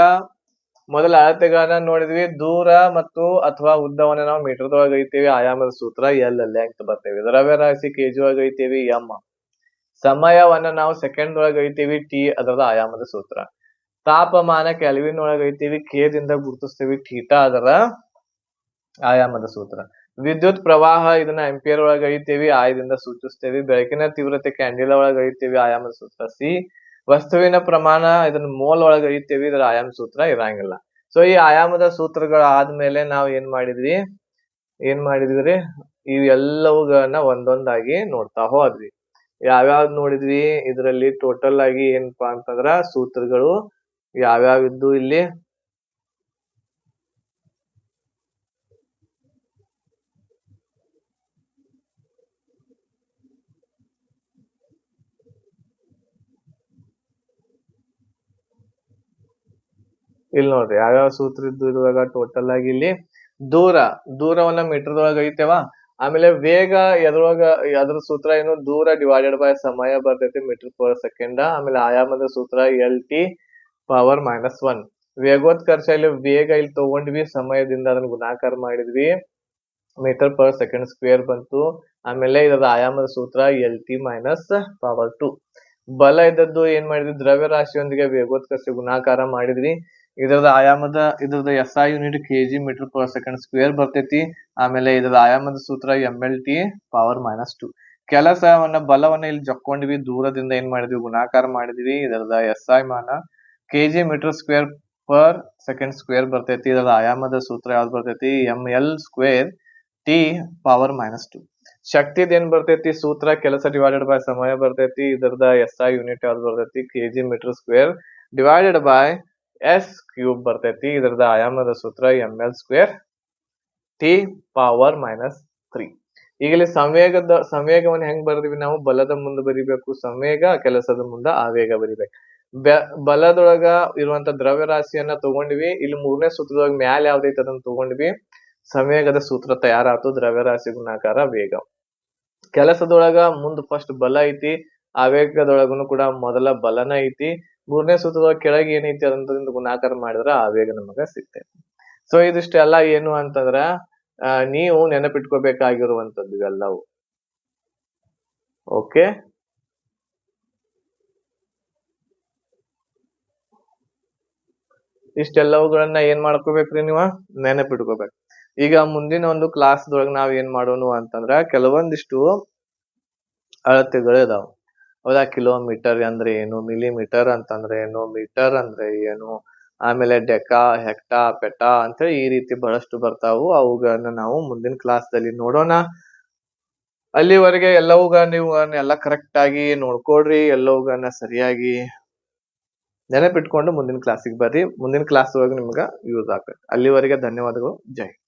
ಮೊದಲ ಅಳತೆಗಳನ್ನ ನೋಡಿದ್ವಿ. ದೂರ ಮತ್ತು ಅಥವಾ ಉದ್ದವನ್ನ ನಾವು ಮೀಟರ್ದೊಳಗ ಐತೀವಿ, ಆಯಾಮದ ಸೂತ್ರ ಎಲ್ ಲೆಂತ್ ಬರ್ತೇವೆ. ದ್ರವ್ಯರಾಶಿ ಕೆಜಿ ಒಳಗ ಐತೀವಿ, ಎಂ. ಸಮಯವನ್ನ ನಾವು ಸೆಕೆಂಡ್ ಒಳಗ ಐತೀವಿ, ಟಿ ಅದರದ ಆಯಾಮದ ಸೂತ್ರ. ತಾಪಮಾನ ಕೆಲ್ವಿನ್ ಒಳಗ ಐತೀವಿ, ಕೆ ದಿಂದ ಗುರುತಿಸ್ತೇವಿ, ಥೀಟಾ ಅದರ ಆಯಾಮದ ಸೂತ್ರ. ವಿದ್ಯುತ್ ಪ್ರವಾಹ ಇದನ್ನ ಆಂಪಿಯರ್ ಒಳಗ ಐತೀವಿ, ಆಯದಿಂದ ಸೂಚಿಸ್ತೇವಿ. ಬೆಳಕಿನ ತೀವ್ರತೆ ಕ್ಯಾಂಡಿಲಾ ಒಳಗ ಐತೀವಿ, ಆಯಾಮದ ಸೂತ್ರ ಸಿ. ವಸ್ತುವಿನ ಪ್ರಮಾಣ ಇದನ್ನ ಮೋಲ್ ಒಳಗ ಐತೀವಿ, ಇದರ ಆಯಾಮ ಸೂತ್ರ ಇರಂಗಿಲ್ಲ. ಸೊ ಈ ಆಯಾಮದ ಸೂತ್ರಗಳು ಆದ್ಮೇಲೆ ನಾವ್ ಏನ್ ಮಾಡಿದ್ವಿ ಇವೆಲ್ಲವುಗಳನ್ನ ಒಂದೊಂದಾಗಿ ನೋಡ್ತಾ ಹೋದ್ವಿ. ಯಾವ್ಯಾವ್ದು ನೋಡಿದ್ವಿ ಇದರಲ್ಲಿ, ಟೋಟಲ್ ಆಗಿ ಏನಪ್ಪಾ ಅಂತಂದ್ರ ಸೂತ್ರಗಳು ಯಾವ್ಯಾವಿದ್ದು ಇಲ್ಲಿ, ಇಲ್ಲಿ ನೋಡ್ರಿ ಯಾವ್ಯಾವ ಸೂತ್ರ ಇದ್ದು ಇರುವಾಗ ಟೋಟಲ್ ಆಗಿ ಇಲ್ಲಿ ದೂರವನ್ನ ಮೀಟರ್ದೊಳಗ ಐತೆವ. ಆಮೇಲೆ ವೇಗ ಅದ್ರ ಸೂತ್ರ ಏನು, ದೂರ ಡಿವೈಡೆಡ್ ಬೈ ಸಮಯ ಬರ್ತೈತಿ, ಮೀಟರ್ ಪರ್ ಸೆಕೆಂಡ್. ಆಮೇಲೆ ಆಯಾಮದ ಸೂತ್ರ LT ಪವರ್ -1. ವೇಗೋತ್ಕರ್ಷ ಇಲ್ಲಿ ವೇಗ ಇಲ್ಲಿ ತಗೊಂಡ್ವಿ, ಸಮಯದಿಂದ ಅದನ್ನ ಗುಣಾಕಾರ ಮಾಡಿದ್ವಿ, ಮೀಟರ್ ಪರ್ ಸೆಕೆಂಡ್ ಸ್ಕ್ವೇರ್ ಬಂತು. ಆಮೇಲೆ ಇದರ ಆಯಾಮದ ಸೂತ್ರ LT ಪವರ್ 2. ಬಲ ಇದ್ದದ್ದು ಏನ್ ಮಾಡಿದ್ವಿ, ದ್ರವ್ಯರಾಶಿಯೊಂದಿಗೆ ವೇಗೋತ್ಕರ್ಷ ಗುಣಾಕಾರ ಮಾಡಿದ್ವಿ. ಇದ್ರದ SI unit kg metre per second square ಬರ್ತೈತಿ. ಆಮೇಲೆ ಇದರ ಆಯಾಮದ ಸೂತ್ರ MLT ಪವರ್ -2. ಬಲವನ್ನ ಇಲ್ಲಿ ಜಕ್ಕೊಂಡ್ವಿ, ದೂರದಿಂದ ಏನ್ ಮಾಡಿದ್ವಿ ಗುಣಾಕಾರ ಮಾಡಿದ್ವಿ. ಇದರದ SI ಮಾನ kg metre square per second square ಬರ್ತೈತಿ. ಇದರ ಆಯಾಮದ ಸೂತ್ರ ಯಾವ್ದು ಬರ್ತೈತಿ, ML ಸ್ಕ್ವೇರ್ T ಪವರ್ -2. ಶಕ್ತಿದ ಏನ್ ಬರ್ತೈತಿ ಸೂತ್ರ, ಕೆಲಸ ಡಿವೈಡೆಡ್ ಬೈ ಸಮಯ ಬರ್ತೈತಿ. ಇದರದ SI ಯೂನಿಟ್ ಯಾವ್ದು ಬರ್ತೈತಿ, kg metre square divided by S³ ಬರ್ತೈತಿ. ಇದರದ ಆಯಾಮದ ಸೂತ್ರ ML ಸ್ಕ್ವೇರ್ T ಪವರ್ -3. ಈಗ ಇಲ್ಲಿ ಸಂವೇಗವನ್ನು ಹೆಂಗ್ ಬರ್ದಿವಿ ನಾವು, ಬಲದ ಮುಂದೆ ಬರಿಬೇಕು ಸಂವೇಗ, ಕೆಲಸದ ಮುಂದ ಆವೇಗ ಬರಿಬೇಕು. ಬಲದೊಳಗ ಇರುವಂತ ದ್ರವ್ಯರಾಶಿಯನ್ನ ತಗೊಂಡ್ವಿ, ಇಲ್ಲಿ ಮೂರನೇ ಸೂತ್ರದೊಳಗ ಮ್ಯಾಲ ಯಾವ್ದೈತಿ ಅದನ್ನ ತಗೊಂಡ್ವಿ, ಸಂವೇಗದ ಸೂತ್ರ ತಯಾರಾತು, ದ್ರವ್ಯರಾಶಿ ಗುಣಾಕಾರ ವೇಗ. ಕೆಲಸದೊಳಗ ಮುಂದ್ ಫಸ್ಟ್ ಬಲ ಐತಿ, ಆವೇಗದೊಳಗನು ಕೂಡ ಮೊದಲ ಬಲನ ಐತಿ. ಮೂರನೇ ಸೂತ್ರದೊಳಗ ಕೆಳಗೆ ಏನೈತಿ ಅದರಿಂದ ಗುಣಾಕಾರ ಮಾಡಿದ್ರ ಆವೇಗ ನಮಗ ಸಿಗ್ತೈತಿ. ಸೊ ಇದಿಷ್ಟೆಲ್ಲ ಏನು ಅಂತಂದ್ರ ನೀವು ನೆನಪಿಟ್ಕೋಬೇಕಾಗಿರುವಂತದ್ದು ಇವೆಲ್ಲವು. ಓಕೆ, ಇಷ್ಟೆಲ್ಲವುಗಳನ್ನ ಏನ್ ಮಾಡ್ಕೋಬೇಕ್ರಿ ನೀವು ನೆನಪಿಟ್ಕೋಬೇಕು. ಈಗ ಮುಂದಿನ ಒಂದು ಕ್ಲಾಸ್ದೊಳಗ ನಾವ್ ಏನ್ ಮಾಡೋಣ ಅಂತಂದ್ರ, ಕೆಲವೊಂದಿಷ್ಟು ಅಳತೆಗಳು ಇದಾವ. ಹೌದಾ, ಕಿಲೋಮೀಟರ್ ಅಂದ್ರೆ ಏನು, ಮಿಲಿಮೀಟರ್ ಅಂತಂದ್ರೆ ಏನು, ಮೀಟರ್ ಅಂದ್ರೆ ಏನು, ಆಮೇಲೆ ಡೆಕಾ, ಹೆಕ್ಟಾ, ಪೆಟಾ ಅಂತ ಈ ರೀತಿ ಬಹಳಷ್ಟು ಬರ್ತಾವು. ಅವುಗಳನ್ನ ನಾವು ಮುಂದಿನ ಕ್ಲಾಸ್ದಲ್ಲಿ ನೋಡೋಣ. ಅಲ್ಲಿವರೆಗೆ ಎಲ್ಲವುಗ ನೀವು ಎಲ್ಲ ಕರೆಕ್ಟ್ ಆಗಿ ನೋಡ್ಕೊಳ್ರಿ, ಎಲ್ಲವುಗನ್ನ ಸರಿಯಾಗಿ ನೆನಪಿಟ್ಕೊಂಡು ಮುಂದಿನ ಕ್ಲಾಸಿಗೆ ಬರ್ರಿ. ಮುಂದಿನ ಕ್ಲಾಸ್ ಒಳಗೆ ನಿಮ್ಗ ಯೂಸ್ ಆಗ್ತದೆ. ಅಲ್ಲಿವರೆಗೆ ಧನ್ಯವಾದಗಳು. ಜೈ ಹಿಂದ್.